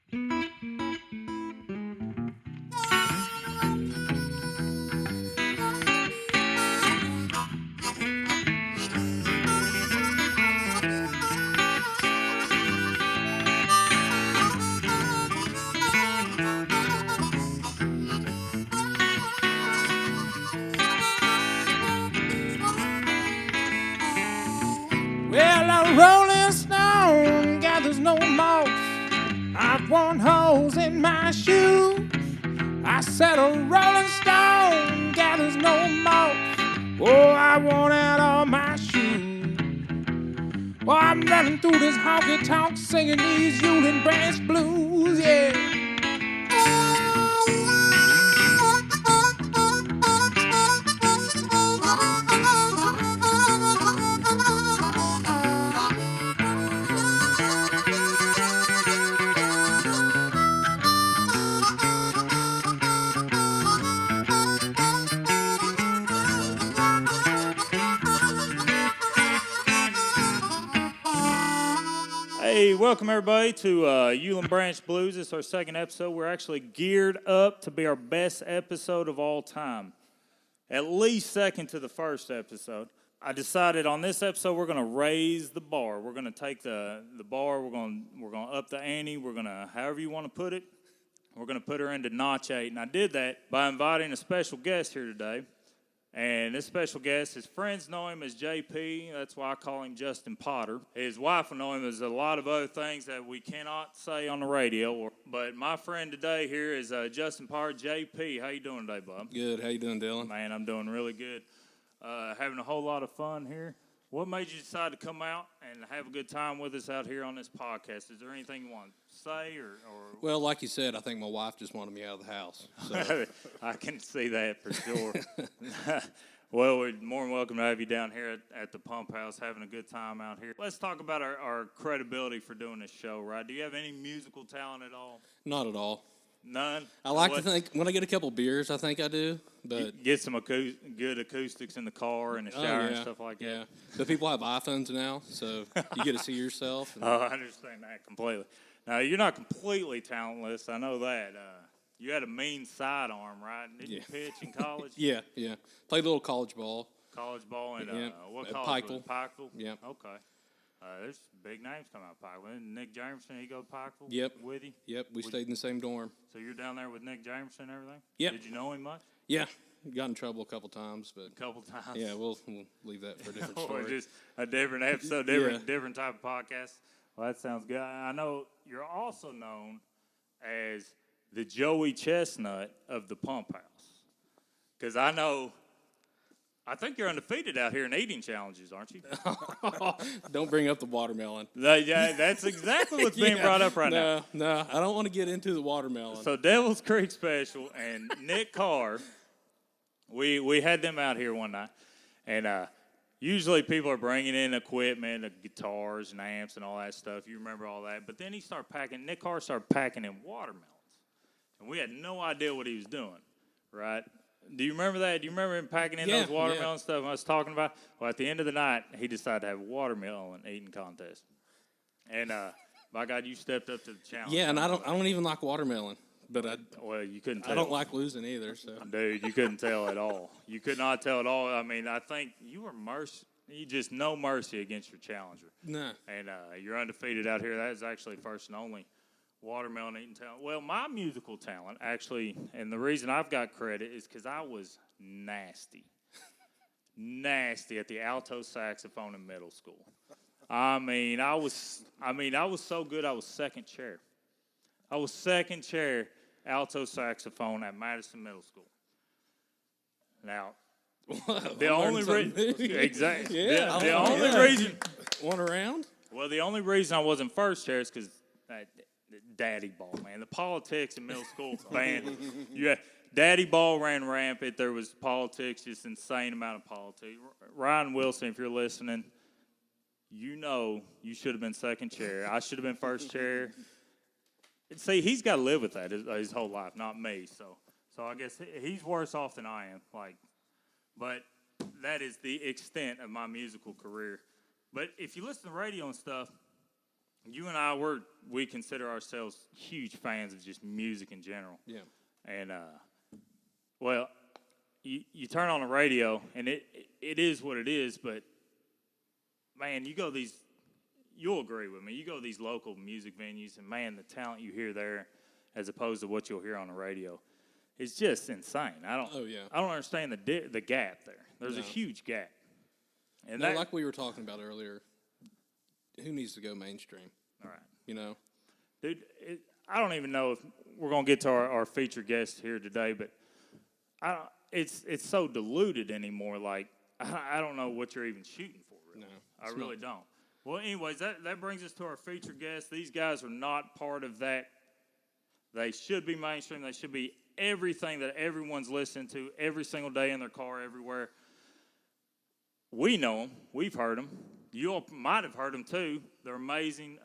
Well, a rolling stone gathers no moss. I've worn holes in my shoes. I said a rolling stone gathers no moss. Oh, I worn out all my shoes. Well, I'm running through this honky tonk singing these Union Branch blues, yeah. Hey, welcome everybody to Union Branch Blues. This is our second episode. We're actually geared up to be our best episode of all time. At least second to the first episode. I decided on this episode we're going to raise the bar. We're going to take the bar, we're going to up the ante, we're going to, however you want to put it, we're going to put her into notch 8. And I did that by inviting a special guest here today. And this special guest, his friends know him as JP. That's why I call him Justin Potter. His wife will know him as a lot of other things that we cannot say on the radio. But my friend today here is Justin Potter, JP. How you doing today, bub? Good. How you doing, Dylan? Man, I'm doing really good. Having a whole lot of fun here. What made you decide to come out and have a good time with us out here on this podcast? Is there anything you want to say or? Well, like you said, I think my wife just wanted me out of the house. So. I can see that for sure. Well, we're more than welcome to have you down here at the Pump House, having a good time out here. Let's talk about our credibility for doing this show, right? Do you have any musical talent at all? Not at all. None? I like to think, when I get a couple beers, I think I do. But get some good acoustics in the car and the shower and stuff like that. Yeah. But people have iPhones now, so you get to see yourself. Oh, I understand that completely. Now, you're not completely talentless. I know that. You had a mean sidearm, right? Didn't you pitch in college? Yeah. Played a little college ball. College ball and what at college Pikeville. was it? Pikeville? Yeah. Okay. There's big names coming out of Pikeville. Nick Jamerson, he go to Pikeville? Yep. With you? Yep, we stayed in the same dorm. So you're down there with Nick Jamerson and everything? Yep. Did you know him much? Yeah. Got in trouble a couple times, but A couple times. yeah, we'll leave that for a different Or story. just a different episode, different type of podcast. Well, that sounds good. I know you're also known as the Joey Chestnut of the Pump House. Because I think you're undefeated out here in eating challenges, aren't you? Don't bring up the watermelon. Yeah, that's exactly what's being brought up right now. No, I don't want to get into the watermelon. So Devil's Creek Special and Nick Carr, we had them out here one night, and usually people are bringing in equipment, guitars and amps and all that stuff. You remember all that. But then Nick Carr started packing in watermelons. And we had no idea what he was doing, right? Do you remember that? Do you remember him packing in those watermelon stuff I was talking about? Well, at the end of the night, he decided to have a watermelon eating contest. And by God, you stepped up to the challenge. Yeah, and I don't even like watermelon. But you couldn't tell. I don't like losing either. So. Dude, you couldn't tell at all. You could not tell at all. I mean, I think you just no mercy against your challenger. No. And you're undefeated out here. That is actually first and only watermelon eating talent. Well, my musical talent, actually, and the reason I've got credit is because I was nasty at the alto saxophone in middle school. I was so good I was second chair. I was second chair alto saxophone at Madison Middle School. Now, the only reason One around? Well, the only reason I wasn't first chair is because daddy ball, man. The politics in middle school, man. Daddy ball ran rampant. There was politics, just insane amount of politics. Ryan Wilson, if you're listening, you know you should have been second chair. I should have been first chair. See, he's got to live with that his whole life, not me. So I guess he's worse off than I am. But that is the extent of my musical career. But if you listen to radio and stuff, you and I, we consider ourselves huge fans of just music in general. Yeah. And, well, you turn on the radio, and it is what it is, but, man, you'll agree with me, you go to these local music venues, and, man, the talent you hear there as opposed to what you'll hear on the radio, it's just insane. I don't understand the gap there. There's a huge gap. And like we were talking about earlier, who needs to go mainstream? All right. You know? Dude, I don't even know if we're going to get to our featured guest here today, but it's so diluted anymore. Like, I don't know what you're even shooting for, really. No, I really don't. Well, anyways, that brings us to our featured guest. These guys are not part of that. They should be mainstream. They should be everything that everyone's listening to every single day in their car, everywhere. We know them. We've heard them. You all might have heard them, too. They're amazing.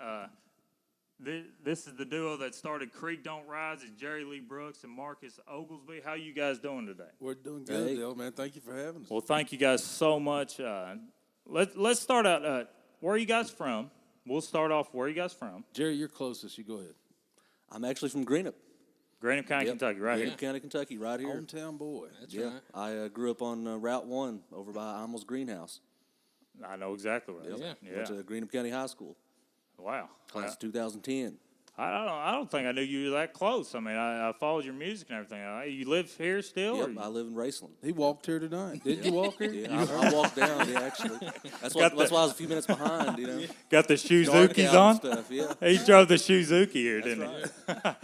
This is the duo that started Creek Don't Rise. It's Jerry Lee Brooks and Marcus Oglesby. How you guys doing today? We're doing good, Dale, man. Thank you for having us. Well, thank you guys so much. Let's start out. Where are you guys from? We'll start off. Where are you guys from? Jerry, you're closest. You go ahead. I'm actually from Greenup. Greenup County, Kentucky, right Greenup County, Kentucky, right here. Hometown boy. That's Yeah, right. I grew up on Route 1 over by Imel's Greenhouse. I know exactly where. Yeah. Went to Greenup County High School, Wow. class of 2010. I don't think I knew you were that close. I mean, I followed your music and everything. You live here still? Yep, or I live in Raceland. He walked here tonight. Did you walk here? Yeah, I walked down, actually. That's why I was a few minutes behind, Got the Dark Shuzukis out on? and stuff, yeah. He drove the Shuzuki here, didn't he? right.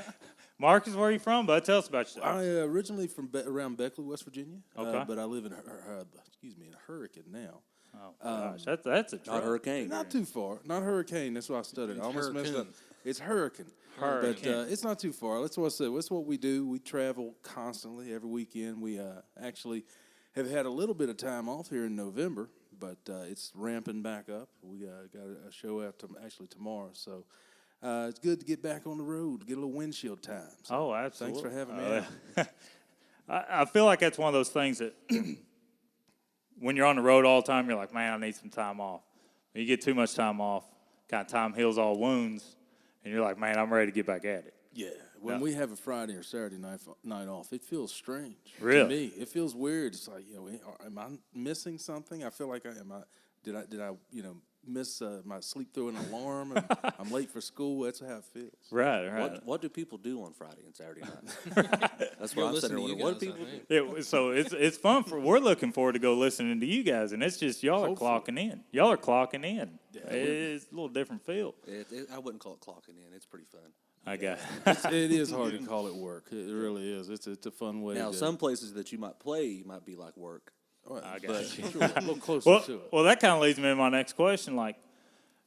Marcus, where are you from, bud? Tell us about yourself. I originally from around Beckley, West Virginia. Okay. But I live in in Hurricane now. Oh, gosh, that's a Not trip. Hurricane. Not too far. Not Hurricane. That's why I stuttered. I almost messed up. Hurricane. It's Hurricane. Hurricane. But it's not too far. That's what I said. That's what we do. We travel constantly every weekend. We actually have had a little bit of time off here in November, but it's ramping back up. We got a show out actually tomorrow. So it's good to get back on the road, get a little windshield time. So Oh, absolutely. thanks for having me out. I feel like that's one of those things that when you're on the road all the time, you're like, man, I need some time off. When you get too much time off, kind of time heals all wounds, and you're like, man, I'm ready to get back at it. Yeah, when we have a Friday or Saturday night off, it feels strange. Really? To me, it feels weird. It's like, am I missing something? I feel like did I miss my sleep through an alarm and I'm late for school? That's how it feels. Right. What do people do on Friday and Saturday night? That's what I'm sitting there wondering. What do people do? So it's fun we're looking forward to go listening to you guys, and it's just y'all are clocking in. Y'all are clocking in. Yeah. It's a little different feel. I wouldn't call it clocking in. It's pretty fun. I got It is hard to call it work. It really is. It's a fun way. Now, to, some places that you might play might be like work. I got you. Sure, a little closer to it. Well, that kind of leads me to my next question. Like,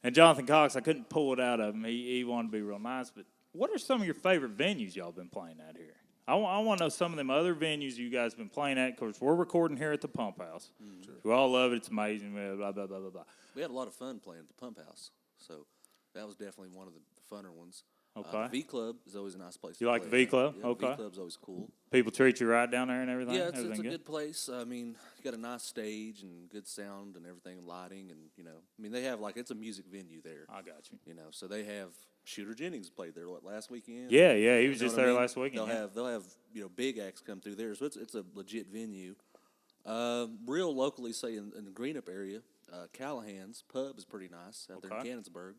and Jonathan Cox, I couldn't pull it out of him. He wanted to be real nice, but what are some of your favorite venues y'all been playing at here? I want to know some of them other venues you guys been playing at. Of course, we're recording here at the Pump House. Sure. We all love it. It's amazing. Blah, blah, blah, blah, blah. We had a lot of fun playing at the Pump House, so that was definitely one of the funner ones. Okay. V Club is always a nice place. You to like the play V at. Club? Yeah, Okay. V Club's always cool. People treat you right down there and everything? Yeah, it's a Everything good place. I mean, you got a nice stage and good sound and everything, and lighting, and I mean, they have it's a music venue there. I got you. So they have Shooter Jennings played there last weekend. Yeah, he was You know just what I there mean? last weekend. They'll have big acts come through there, so it's a legit venue. Real locally, say in the Greenup area, Callahan's Pub is pretty nice out there in Cannonsburg.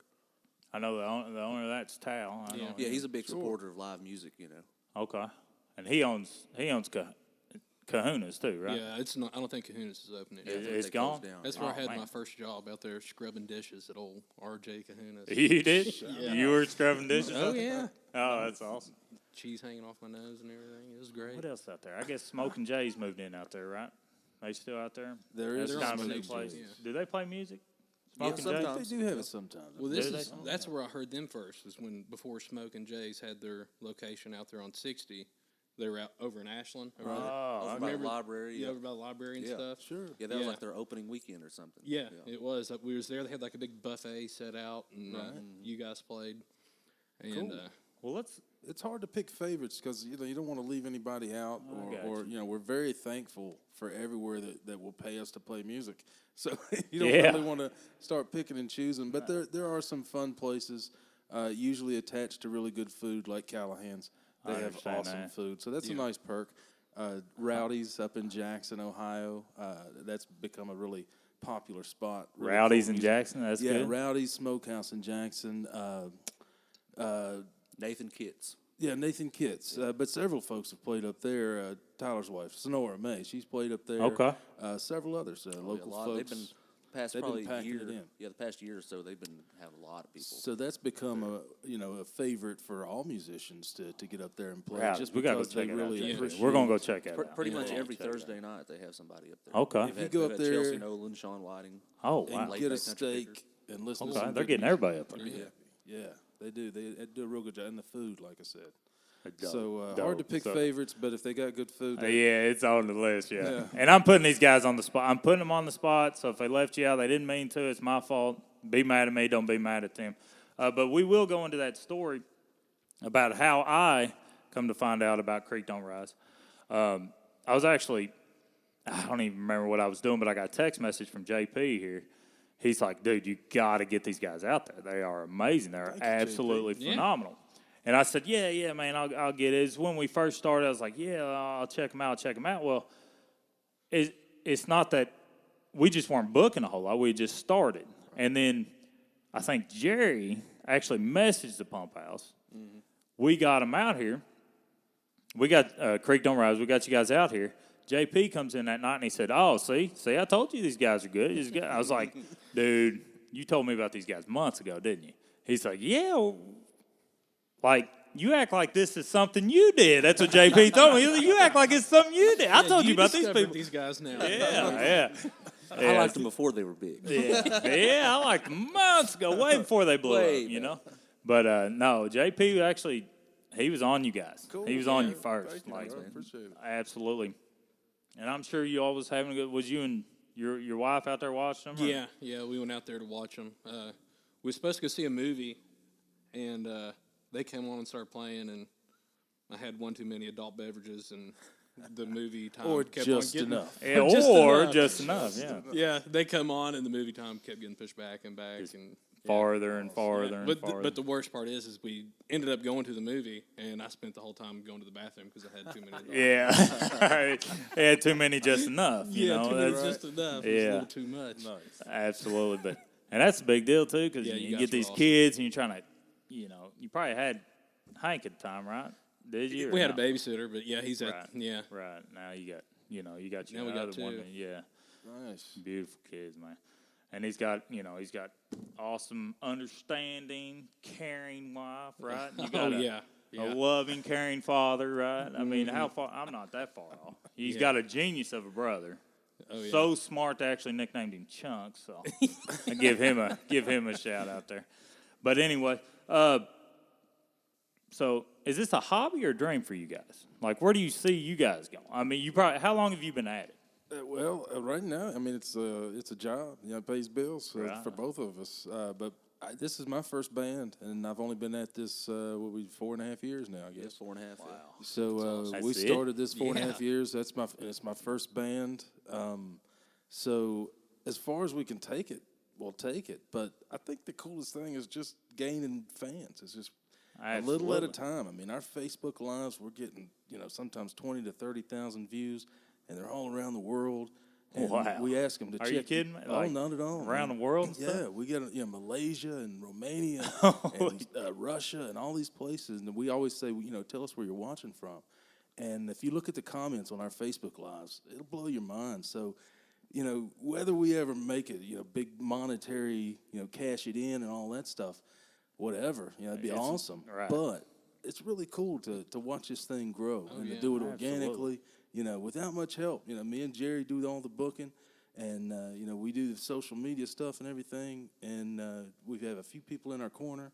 I know the owner of that's Tal. I know Yeah, him. he's a big supporter of live music. Okay, and he owns Kahuna's too, right? Yeah, it's not. I don't think Kahuna's is open yet. Yeah, I think It's they closed gone? down. That's where Oh, I had man. my first job out there scrubbing dishes at old RJ Kahuna's. You did? Yeah. You were scrubbing dishes? Oh out there? yeah, Oh, that's awesome. cheese hanging off my nose and everything. It was great. What else out there? I guess Smoking Jay's moved in out there, right? They still out there? There That's is kind of a some new music, place. yeah. Do they play music? Yeah, Smoking Jay? sometimes. They do have it sometimes. Well, Do they? that's where I heard them first. Was before Smoke and Jay's had their location out there on 60. They were out over in Ashland. Oh, Over okay. by the Remember- library. Yeah, over by the library and Yeah. stuff. Sure. Yeah, that was Yeah. like their opening weekend or something. Yeah, it was. We was there. They had like a big buffet set out, and you guys played. And Cool. Well, It's hard to pick favorites because you don't want to leave anybody out, got or we're very thankful for everywhere that will pay us to play music. So you don't Yeah. really want to start picking and choosing. But there are some fun places. usually attached to really good food like Callahan's. They I have understand awesome that. food, so that's a nice perk. Rowdy's up in Jackson, Ohio. That's become a really popular spot. Really Rowdy's cool in music. Jackson. That's Yeah, good. Rowdy's Smokehouse in Jackson. Nathan Kitts. Yeah, Nathan Kitts. But several folks have played up there. Tyler's wife, Sonora May, she's played up there. Okay. Several others, local A lot. folks. They've been past they've been probably packing year. it in. Yeah, the past year or so, they've been having a lot of people. So that's become a favorite for all musicians to get up there and play. Rowdy's. Just We gotta go because they check it out. really Yeah. appreciate. We're gonna go check that out. Pretty Yeah. much Yeah. every Check it out. Thursday night they have somebody up there. Okay. They've You had, go they've up had Chelsea there Nolan, Sean Whiting. Oh, and wow. late get a night country steak and listen to Okay, some they're good getting music. everybody up there. Yeah, yeah, they do. They do a real good job, and the food, like I said. Dope, So hard to dope. pick So- favorites, but if they got good food, Yeah, they- it's on the list, yeah. Yeah. And I'm putting these guys on the spot. I'm putting them on the spot, so if they left you out, they didn't mean to. It's my fault. Be mad at me. Don't be mad at them. But we will go into that story about how I come to find out about Creek Don't Rise. I was actually, I don't even remember what I was doing, but I got a text message from JP here. He's like, dude, you got to get these guys out there. They are amazing. They're absolutely phenomenal. And I said, yeah, man, I'll get it. It's when we first started, I was like, yeah, I'll check them out. Well, it's not that we just weren't booking a whole lot. We just started. And then I think Jerry actually messaged the Pump House. Mm-hmm. We got them out here. We got Creek Don't Rise. We got you guys out here. JP comes in that night and he said, oh, see, I told you these guys are good. I was like, dude, you told me about these guys months ago, didn't you? He's like, yeah, well, like, you act like this is something you did. That's what JP told me. He was like, you act like it's something you did. I told you about these discovered people. these guys now. Yeah. I liked them before they were big. Yeah, I liked them months ago, way before they blew Way up, you know? But, no, JP actually, he was on you guys. Cool, he was on man. you first. Thank you, Like, man. Appreciate it. absolutely. And I'm sure you all was having a good, was you and your wife out there watching them? or- Yeah, we went out there to watch them. We were supposed to go see a movie, and they came on and started playing, and I had one too many adult beverages, and the movie time Or kept just on getting, enough. Yeah, Just or enough. just enough, yeah. Yeah, they come on, and the movie time kept getting pushed back and back, and Farther and farther and but farther. but the worst part is we ended up going to the movie, and I spent the whole time going to the bathroom because I had too many. adult yeah. They had too many just enough, you Yeah, know? too many That's- just enough. It was yeah. a little too much. Absolutely, but and that's a big deal too, because Yeah, you you get guys were these awesome. kids and you're trying to, you know, you probably had Hank at the time, right? Did you? or We had a no? babysitter, but yeah, he's at Right. yeah. Right now you got, you got your Now we got other one. two. Yeah, Nice. beautiful kids, man. And he's got awesome, understanding, caring wife, right? You got Oh a, yeah. a loving, caring father, right? I mean, how far? I'm not that far off. He's got a genius of a brother. Oh, yeah. So smart, they actually nicknamed him Chunk. So I give him a shout out there. But anyway, so is this a hobby or a dream for you guys? Like, where do you see you guys going? I mean, how long have you been at it? Right now, I mean, it's a job. You know, it pays bills Right. for both of us. But this is my first band, and I've only been at this 4.5 years now, I guess. Yes, 4.5. Wow. So That's we it? started this 4.5 Yeah. years. It's my first band. So as far as we can take it, we'll take it. But I think the coolest thing is just gaining fans. It's just a little at a Absolutely. time. I mean, our Facebook lives, we're getting sometimes 20 to 30,000 views, and they're all around the world. And Wow. we ask them to Are check. you kidding me? Oh, Like, not at all. around man. the world and stuff? Yeah, we got Malaysia and Romania and Russia and all these places. And we always say, tell us where you're watching from. And if you look at the comments on our Facebook lives, it'll blow your mind. So, whether we ever make it, big monetary, cash it in and all that stuff, whatever, it'd be awesome. right. But it's really cool to watch this thing grow and to yeah, do it organically, without much help. Me and Jerry do all the booking, and we do the social media stuff and everything, and we have a few people in our corner,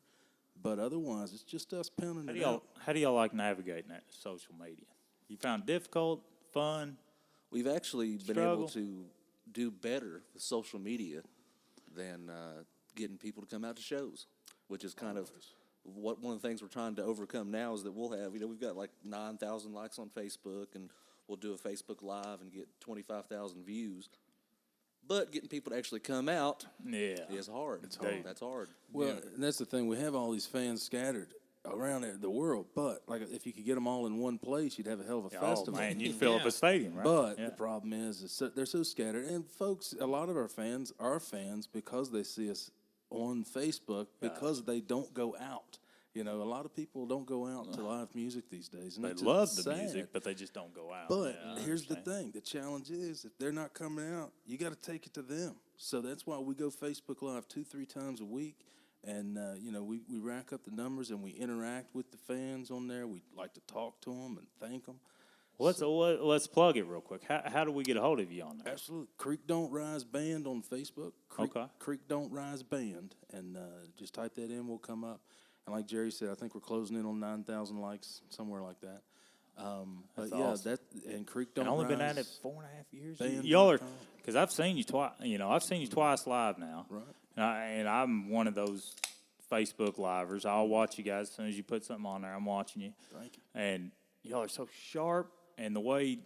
but otherwise it's just us pounding it out. How do y'all like navigating that social media? You found it difficult, fun? We've actually been Struggle. able to do better with social media than getting people to come out to shows, which is kind of one of the things we're trying to overcome now is that we'll have, we've got like 9,000 likes on Facebook, and we'll do a Facebook Live and get 25,000 views. But getting people to actually come out is hard. It's hard. That's hard. Well, and that's the thing. We have all these fans scattered around the world, but like if you could get them all in one place, you'd have a hell of a festival. Oh, man, you'd fill up a stadium, right? But the problem is they're so scattered. And folks, a lot of our fans are fans because they see us on Facebook because they don't go out. You know, a lot of people don't go out to live music these days. And They it's love the sad. music, but they just don't go out. But Yeah, here's the thing. The challenge is if they're not coming out, you got to take it to them. So that's why we go Facebook Live 2-3 times a week. And, you know, we rack up the numbers and we interact with the fans on there. We like to talk to them and thank them. Let's plug it real quick. How do we get a hold of you on there? Absolutely. Creek Don't Rise Band on Facebook. Okay. Creek Don't Rise Band. And just type that in, we'll come up. And like Jerry said, I think we're closing in on 9,000 likes, somewhere like that. But yeah, awesome. and Creek Don't And only Rise. been at it 4.5 years. Band Y'all are, dot com. because I've seen you twice. You know, I've seen you twice live now. Right. And I'm one of those Facebook livers. I'll watch you guys as soon as you put something on there. I'm watching you. Thank you. And y'all are so sharp, and the way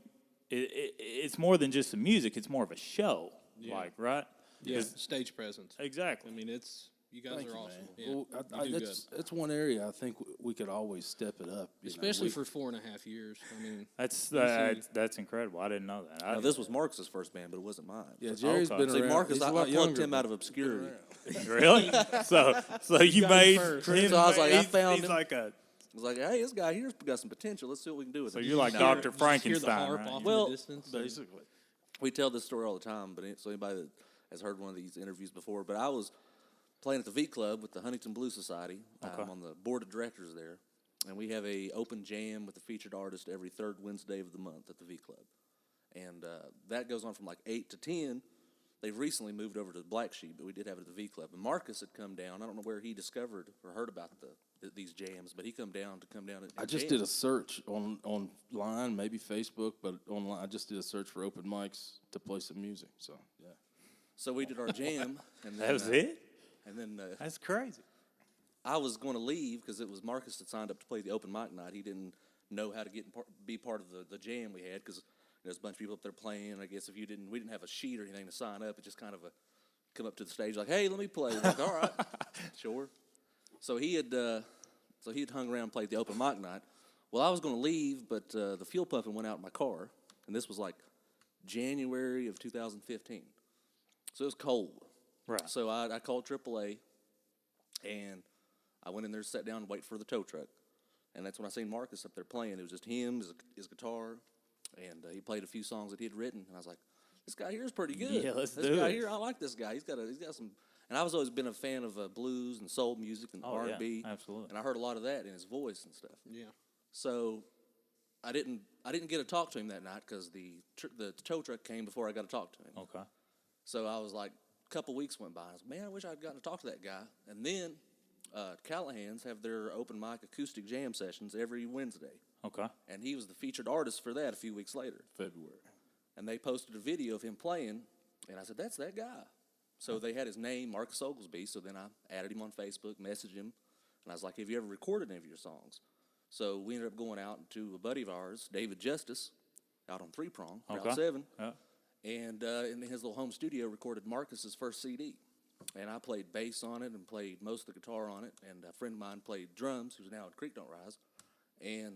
it's more than just the music. It's more of a show. Yeah. Like, right? Yeah, 'Cause- stage presence. Exactly. I mean, you guys Thank are you, awesome. man. Yeah, Well, you do that's one area I think we could always step it up. you know. especially We- for 4.5 years. I mean, That's incredible. I didn't know that. Now, this was Marcus's first band, but it wasn't mine. Yeah, Jerry's Okay. been See, around. Marcus, He's a I lot plugged younger, him out but of obscurity. really. So you made him. So I was like, I found he's him. like a. I was like, hey, this guy here's got some potential. Let's see what we can do with So him. you're like hear- Dr. just hear the Frankenstein, harp right? off Well, in the distance. basically. We tell this story all the time, but so anybody that has heard one of these interviews before, but I was playing at the V Club with the Huntington Blues Society. I'm on the board of directors there, and we have a open jam with a featured artist every third Wednesday of the month at the V Club, and that goes on from like 8 to 10. They've recently moved over to the Black Sheep, but we did have it at the V Club. And Marcus had come down. I don't know where he discovered or heard about these jams, but he come down. And I just did a search online, maybe Facebook, but online. I just did a search for open mics to play some music. So yeah. So we did our jam, and then, That was it. And then That's crazy. I was going to leave because it was Marcus that signed up to play the open mic night. He didn't know how to be part of the jam we had because there's a bunch of people up there playing. I guess we didn't have a sheet or anything to sign up. It just kind of come up to the stage like, hey, let me play. We're like, all right, sure. So he had hung around and played the open mic night. Well, I was going to leave, but the fuel pumping went out in my car, and this was like January of 2015. So it was cold. Right. So I called AAA, and I went in there, sat down, and waited for the tow truck. And that's when I seen Marcus up there playing. It was just him, his guitar, and he played a few songs that he had written. And I was like, this guy here is pretty good. Yeah, let's this do guy it. here, I like this guy. He's got some. And I was always been a fan of blues and soul music and Oh, yeah, R&B. absolutely. And I heard a lot of that in his voice and stuff. Yeah. So I didn't get to talk to him that night because the tow truck came before I got to talk to him. Okay. So I was like, a couple weeks went by. I was like, man, I wish I'd gotten to talk to that guy. And then Callahan's have their open mic acoustic jam sessions every Wednesday. Okay. And he was the featured artist for that a few weeks later. February. And they posted a video of him playing. And I said, that's that guy. So they had his name, Marcus Oglesby. So then I added him on Facebook, messaged him. And I was like, have you ever recorded any of your songs? So we ended up going out to a buddy of ours, David Justice, out on 3 Prong, Route 7. Yeah. And in his little home studio, recorded Marcus's first CD. And I played bass on it and played most of the guitar on it. And a friend of mine played drums, who's now at Creek Don't Rise. And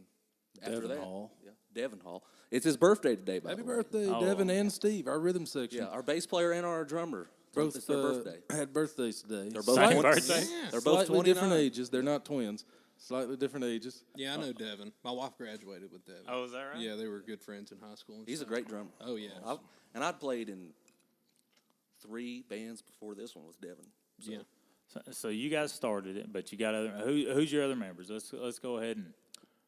after Devin that, Hall. yeah, Devin Hall. It's his birthday today, by Happy the way. birthday, Oh. Devin and Steve, our rhythm section. Yeah, our bass player and our drummer. both It's their birthday. had birthdays today. They're both Same 20 birthday? They're both Slightly 29. different ages. They're not twins. Slightly different ages. Yeah, I know Devin. My wife graduated with Devin. Oh, is that right? Yeah, they were good friends in high school. And He's a stuff. great drummer. Oh, yeah. And I'd played in 3 bands before this one with Devin. So. Yeah. So you guys started it, but you got other. Who's your other members? Let's go ahead and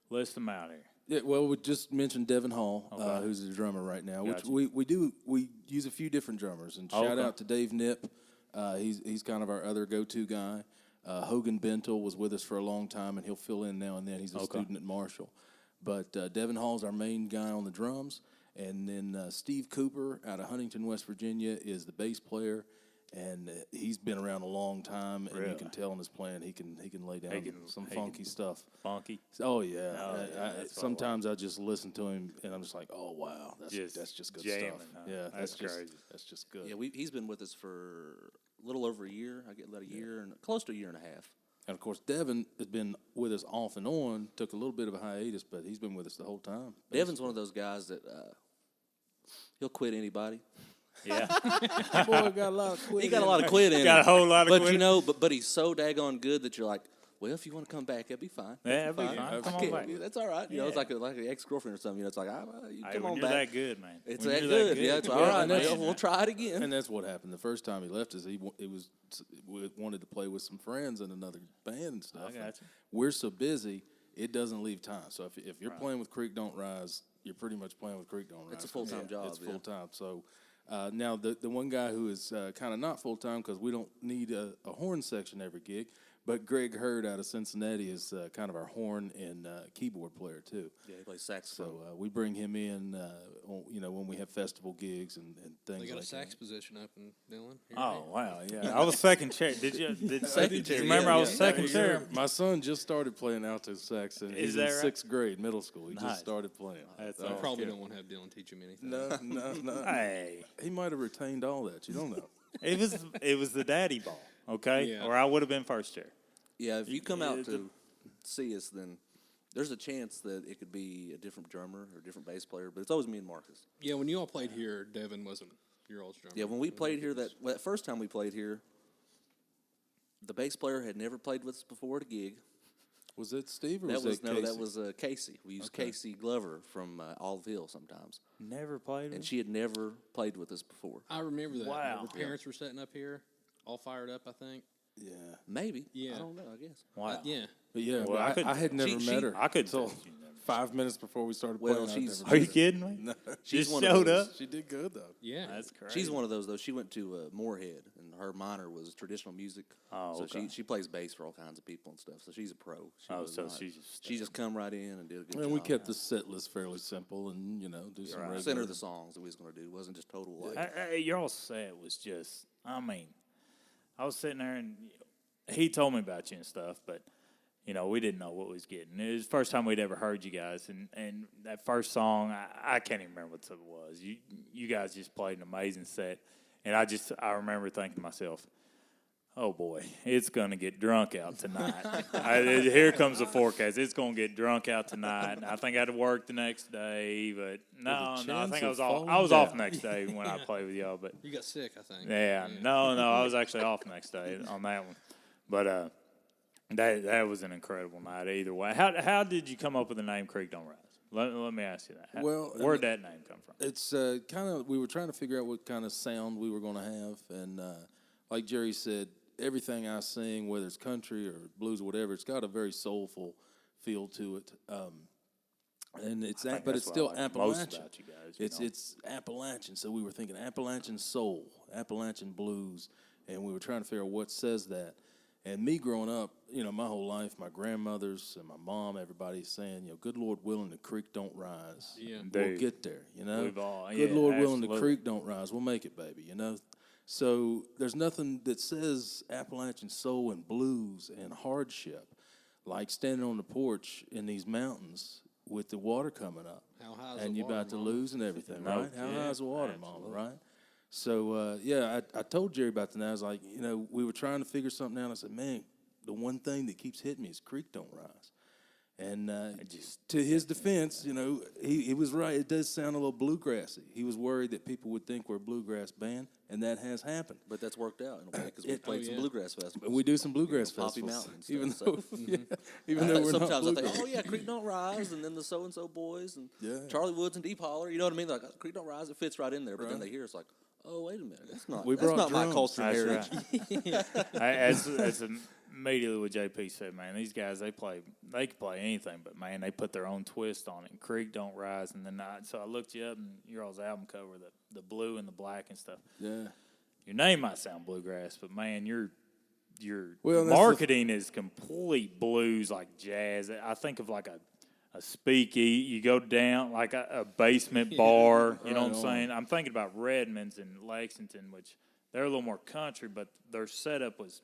list them out here. Yeah, well, we just mentioned Devin Hall, who's the drummer right now. Gotcha. Which we use a few different drummers, and shout Okay. out to Dave Nip. He's kind of our other go-to guy. Hogan Bentel was with us for a long time, and he'll fill in now and then. He's a student at Marshall. But Devin Hall's our main guy on the drums, and then Steve Cooper out of Huntington, West Virginia, is the bass player, and he's been around a long time, and Really? you can tell in his playing he can lay down some he funky stuff. Funky. Oh yeah. Oh, yeah, that's what I Sometimes I just listen to him, and I'm just like, oh wow, that's just good jamming, stuff. huh? Yeah, That's just crazy. That's just good. Yeah, he's been with us for a little over a year. I get about a year and close to a year and a half. And of course, Devin has been with us off and on. Took a little bit of a hiatus, but he's been with us the whole time. Devin's one of those guys that he'll quit anybody. Yeah. Boy, got a lot of quit. He got a lot of quit in Got a him. whole lot of But quit. you know, but he's so daggone good that you're like, well, if you want to come back, it'll be fine. Yeah, it'll be fine. Come on Okay, back. that's all right. You know, it's like an ex-girlfriend or something. You know, it's like, you Hey, come when on you're back. that good, man. It's When that you're good. Yeah, it's all right. and that's- We'll try it again. And that's what happened. The first time he left us, we wanted to play with some friends and another band and stuff. I got you. We're so busy, it doesn't leave time. So if you're playing with Creek Don't Rise, you're pretty much playing with Creek Don't Rise. It's a full-time job, It's yeah. full time. So now the one guy who is kind of not full time because we don't need a horn section every gig, but Greg Hurd out of Cincinnati is kind of our horn and keyboard player too. Yeah, he plays saxophone. So we bring him in, when we have festival gigs and things They got like a sax position up in Dillon. Oh wow, yeah. I was second chair. Did you chair, remember yeah, I was yeah. second that. chair? My son just started playing alto sax, and Is he's that in right? 6th grade, middle school. He Nice. just started playing. That's I awesome. probably don't want to have Dillon teach him anything. No. Hey, He might have retained all that. You don't know. it was the daddy ball, okay? Yeah. Or I would have been first chair. Yeah, if you come Yeah, out to see us, then there's a chance that it could be a different drummer or a different bass player, but it's always me and Marcus. Yeah, when you all played here, Devin wasn't your old drummer. Yeah, when we played here, that first time we played here, the bass player had never played with us before at a gig. Was it Steve or That was was it Casey? that was Casey. We used Casey Glover from Olive Hill sometimes, Never played and with she had never played with us before. I remember that. Wow. Her parents were setting up here, all fired up, I think. Yeah. Maybe. Yeah. I don't know. I guess. Wow. Yeah. But yeah, Well, but I couldn't- I had never she- met her. I could until tell you never- 5 minutes before we started Well, playing. I'd she's- never Are you met her. kidding me? No, She's Just one of showed those- up. she did good though. Yeah. That's crazy. She's one of those though. She went to Moorhead, and her minor was traditional music. Oh, so okay. she plays bass for all kinds of people and stuff. So she's a pro. She Oh, was so not- she's just she just come right in and did a good And job. we kept the set list fairly simple, and do some regular. center of the songs that we was going to do. It wasn't just total like. Your all set was just, I mean, I was sitting there and he told me about you and stuff, but, we didn't know what we was getting. It was the first time we'd ever heard you guys, and that first song, I can't even remember what it was. You guys just played an amazing set, and I remember thinking to myself, oh boy, it's going to get drunk out tonight. Here comes the forecast. It's going to get drunk out tonight. And I think I had to work the next day, but no, I chance think I of was off. falling I was off down. next day when I played with y'all, but You got sick, I think. yeah, no, I was actually off next day on that one. But that was an incredible night either way. How did you come up with the name Creek Don't Rise? Let me ask you that. Well, Where'd that name come from? It's kind of, we were trying to figure out what kind of sound we were going to have, and like Jerry said, everything I sing, whether it's country or blues or whatever, it's got a very soulful feel to it. And it's I think but that's it's what I still like most Appalachian. about you guys, It's Appalachian, so we were thinking Appalachian soul, Appalachian blues, and we were trying to figure out what says that. And me growing up, my whole life, my grandmothers and my mom, everybody's saying, good Lord willing, the creek don't rise. Yeah. We'll Dude, get there, we've all- Good yeah, Lord willing, the absolutely. creek don't rise. We'll make it, baby, So there's nothing that says Appalachian soul and blues and hardship like standing on the porch in these mountains with the water coming up. How high is and the you're water, about to Mama? lose and everything, No right? How kidding. high is the water, Absolutely. Mama, right? So, I told Jerry about that. I was like, we were trying to figure something out. I said, man, the one thing that keeps hitting me is creek don't rise. And to his defense, he was right. It does sound a little bluegrassy. He was worried that people would think we're a bluegrass band, and that has happened. But that's worked out in a way because we played some yeah. bluegrass festivals. But we do some bluegrass Poppy festivals, Mountain and even stuff, though, so. even though we're not Sometimes I bluegrass. think, oh yeah, Creek Don't Rise, and then the So and So Boys and Yeah. Charlie Woods and Deep Holler. You know what I mean? Like Creek Don't Rise, it fits right in there. But then Right. they hear it's like, oh wait a minute, that's not We that's brought not my drums. culture and That's heritage. right. That's immediately what JP said, man. These guys, they can play anything, but man, they put their own twist on it. And Creek Don't Rise, and then so I looked you up, and your all's album cover, the blue and the black and stuff. Yeah. Your name might sound bluegrass, but man, your Well, that's the- marketing is complete blues, like jazz. I think of like a speakeasy. You go down like a basement bar. You know what I'm Right on. saying? I'm thinking about Redmond's in Lexington, which They're a little more country, but their setup was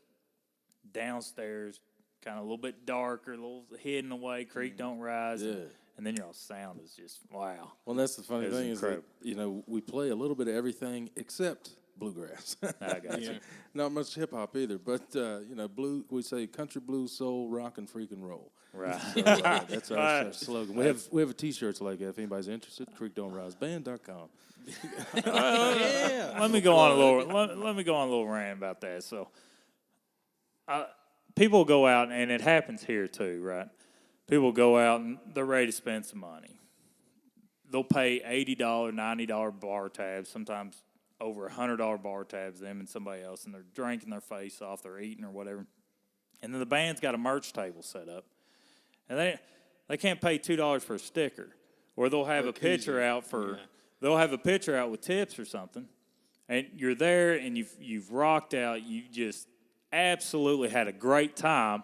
downstairs, kind of a little bit darker, a little hidden away. Creek don't rise. Yeah. And then your sound is just wow. Well, that's the funny It was thing incredible. is that, we play a little bit of everything except bluegrass. I got you. Not much hip hop either, but blue. We say country, blues, soul, rock, and freaking roll. Right. So, that's our slogan. We have T-shirts like that. If anybody's interested, creekdon'triseband.com. Let me go on a little. Let me go on a little rant about that. So, people go out, and it happens here too, right? People go out and they're ready to spend some money. They'll pay $80, $90 bar tabs, sometimes over $100 bar tabs, them and somebody else, and they're drinking their face off, they're eating or whatever. And then the band's got a merch table set up. And they can't pay $2 for a sticker. Or they'll have a picture out they'll have a picture out with tips or something. And you're there and you've rocked out, you just absolutely had a great time.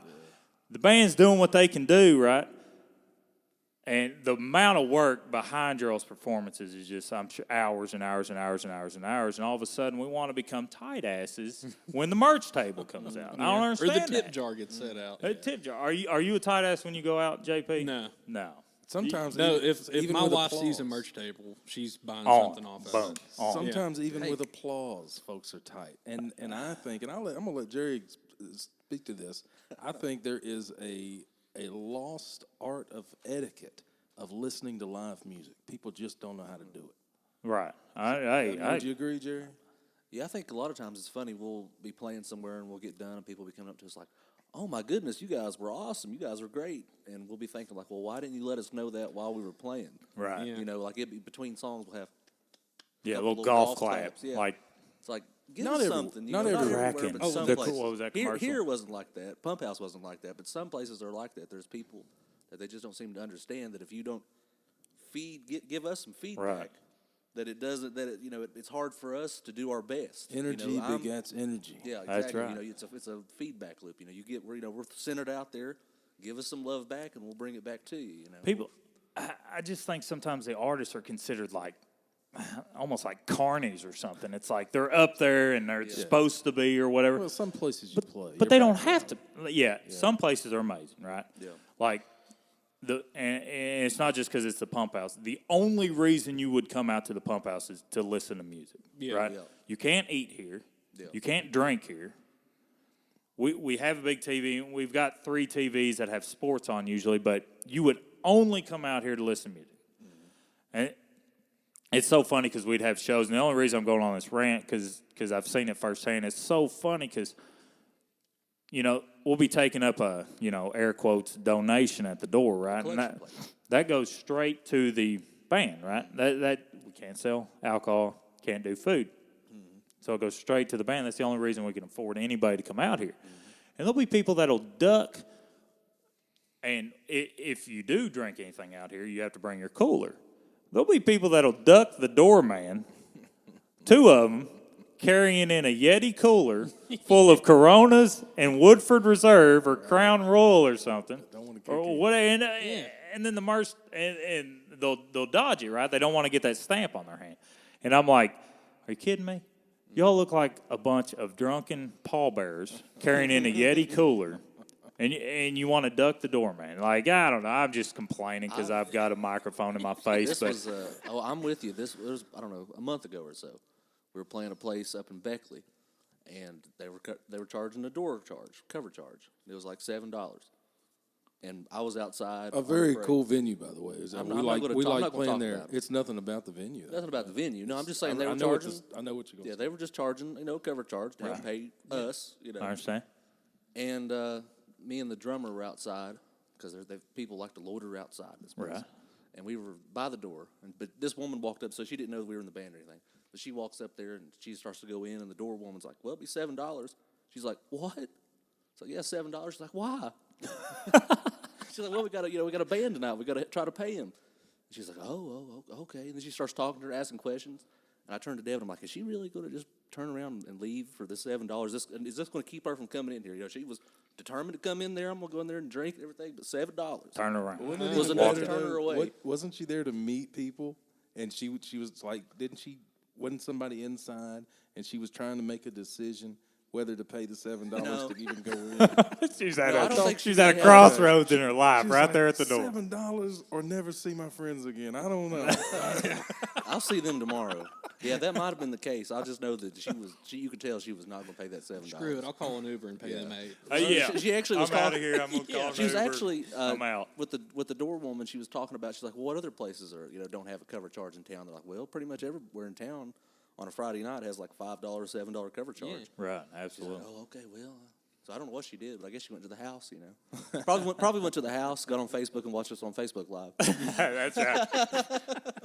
The band's doing what they can do, right? And the amount of work behind y'all's performances is just, I'm sure, hours and hours and hours and hours and hours. And all of a sudden, we want to become tight asses when the merch table comes out. I don't understand Or the tip that. jar gets set out. Tip jar. Are you a tight ass when you go out, JP? No. Sometimes, No, even- if even my with wife applause. sees a merch table, she's buying On. something off Boom. of it. On. Sometimes even with applause, folks are tight. And I think, and I'm gonna let Jerry speak to this. I think there is a lost art of etiquette of listening to live music. People just don't know how to do it. Right. Would you agree, Jerry? Yeah, I think a lot of times it's funny. We'll be playing somewhere and we'll get done, and people will be coming up to us like, "Oh my goodness, you guys were awesome! You guys were great!" And we'll be thinking like, "Well, why didn't you let us know that while we were playing?" Right. Yeah. You know, like it'd be between songs, we'll have Yeah, a couple little golf clap. claps, yeah. Like, It's like, give Not us every- something. not know, every- everywhere, Cracking. but Oh, some the- places. what was that commercial? Here wasn't like that. Pump House wasn't like that. But some places are like that. There's people that they just don't seem to understand that if you don't give us some feedback, Right. that it doesn't, that it, it's hard for us to do our best. Energy begets energy. Yeah, exactly. That's right. It's a feedback loop. We're centered out there. Give us some love back, and we'll bring it back to you. people, I just think sometimes the artists are considered like, almost like carnies or something. It's like they're up there and they're supposed to be or whatever. Well, some places you play. But they don't have to. Yeah, some places are amazing, right? Yeah. Like and it's not just because it's the Pump House. The only reason you would come out to the Pump House is to listen to music, right? Yeah. You can't eat here. Yeah. You can't drink here. We have a big TV. We've got 3 TVs that have sports on usually, but you would only come out here to listen to music. And it's so funny because we'd have shows, and the only reason I'm going on this rant because I've seen it firsthand. It's so funny because, we'll be taking up a, air quotes, donation at the door, right? And Collection plate. that goes straight to the band, right? That we can't sell alcohol, can't do food. So it goes straight to the band. That's the only reason we can afford anybody to come out here. And there'll be people that'll duck. And if you do drink anything out here, you have to bring your cooler. There'll be people that'll duck the doorman, 2 of them, carrying in a Yeti cooler full of Coronas and Woodford Reserve or Crown Royal or something. Don't want to kick Or what? And then the merch, and they'll dodge it, right? They don't want to get that stamp on their hand. And I'm like, are you kidding me? Y'all look like a bunch of drunken pallbearers carrying in a Yeti cooler, and you want to duck the doorman. Like, I don't know. I'm just complaining because I've got a microphone in my face. This was, I'm with you. This was, I don't know, a month ago or so. We were playing a place up in Beckley, and they were charging a cover charge. It was like $7. And I was outside. A very cool venue, by the way. I'm We not like gonna we talk- I'm like not gonna playing talk there. about it. It's nothing about the venue. Nothing about the venue. No, I'm just saying they were I know what charging. I know what you're going to Yeah, say. they were just charging, cover charge to help pay us, I understand. And me and the drummer were outside because people like to loiter outside this place. Right. And we were by the door, but this woman walked up, so she didn't know we were in the band or anything. But she walks up there and she starts to go in, and the door woman's like, "Well, it'll be $7." She's like, "What?" It's like, "Yeah, $7." She's like, "Why?" She's like, "Well, we got a band tonight. We got to try to pay him." And she's like, "Oh, okay." And then she starts talking to her, asking questions. And I turned to Devin. I'm like, "Is she really going to just turn around and leave for the $7? Is this going to keep her from coming in here?" She was determined to come in there. I'm going to go in there and drink and everything, but $7. Turn around. It was enough to turn her away. Wasn't she there to meet people? And she was like, didn't she wasn't somebody inside, and she was trying to make a decision whether to pay the $7 to even go in. she's No, I don't think she's she at a had crossroads in her life, She's right like, there at the door. $7 or never see my friends again. I don't know. I'll see them tomorrow. Yeah, that might have been the case. I just know that you could tell she was not going to pay that $7. Screw it. I'll call an Uber and pay them $8. Yeah, She actually was I'm out of talking. here. I'm gonna call. She was an Uber. actually I'm out. with the door woman. She was talking about. She's like, well, what other places are don't have a cover charge in town? They're like, well, pretty much everywhere in town on a Friday night has like $5, $7 cover charge. Yeah. Right, She's absolutely. like, oh, okay, well. So I don't know what she did, but I guess she went to the house. Probably went to the house, got on Facebook and watched us on Facebook Live. That's right.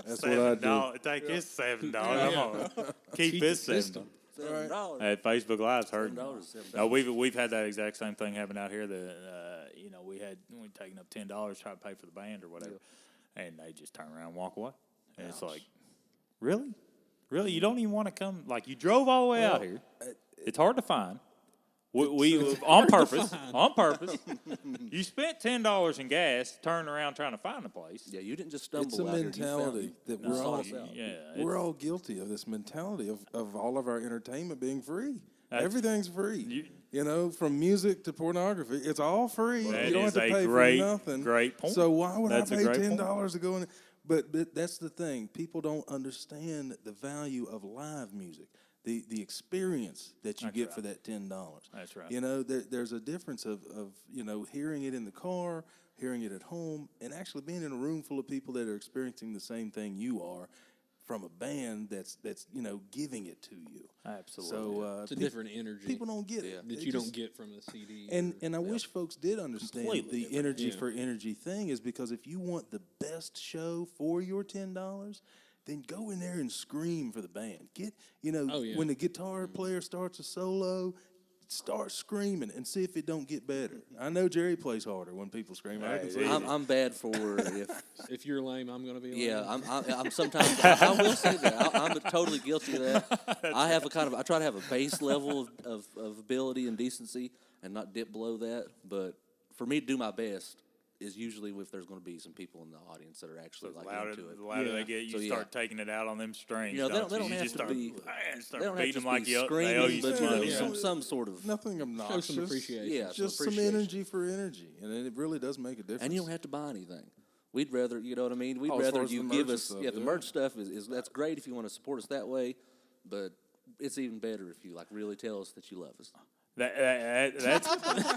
That's what I do. Take his $7. I'm gonna keep his $7. $7. At Facebook Live's hurting. $7 is $7. No, we've had that exact same thing happen out here. That we'd taken up $10 trying to pay for the band or whatever, and they just turn around and walk away. And it's like, really, you don't even want to come. Like, you drove all the way out here. It's hard to find. We on purpose. You spent $10 in gas, turning around trying to find a place. Yeah, you didn't just stumble. It's a out here. You mentality that you we're sought all us out. we're all guilty of this mentality of all of our entertainment being free. Everything's free. From music to pornography, it's all free. That You don't have is to a pay great, for nothing. great point. So why would That's a I pay great point. $10 to go in? But that's the thing. People don't understand the value of live music. The experience that you get for that $10. That's right. There's a difference of hearing it in the car, hearing it at home, and actually being in a room full of people that are experiencing the same thing you are, from a band that's giving it to you. Absolutely. So It's a different energy people don't get it. that They you just- don't get from a CD. And I wish folks did understand Completely the different. energy for energy thing is because if you want the best show for your $10, then go in there and scream for the band. When the guitar player starts a solo, start screaming and see if it don't get better. I know Jerry plays harder when people scream. I can see it. I'm bad for If you're lame, I'm going to be lame. Yeah, I'm sometimes. I will say that I'm totally guilty of that. I try to have a base level of ability and decency and not dip below that. But for me to do my best is usually if there's going to be some people in the audience that are actually The like louder, into it. the louder they get, you So, start taking it out on them strings. They don't you? have You just to start, be. start They don't have beating to them like be they owe screaming, you but some money. some sort of. Nothing Show obnoxious. some appreciation. Yeah, Just some appreciation. energy for energy, and it really does make a difference. And you don't have to buy anything. We'd rather, you know what I mean? We'd Oh, as far rather as you the give merch us, stuff, the yeah. merch stuff is that's great if you want to support us that way, but it's even better if you really tell us that you love us. That's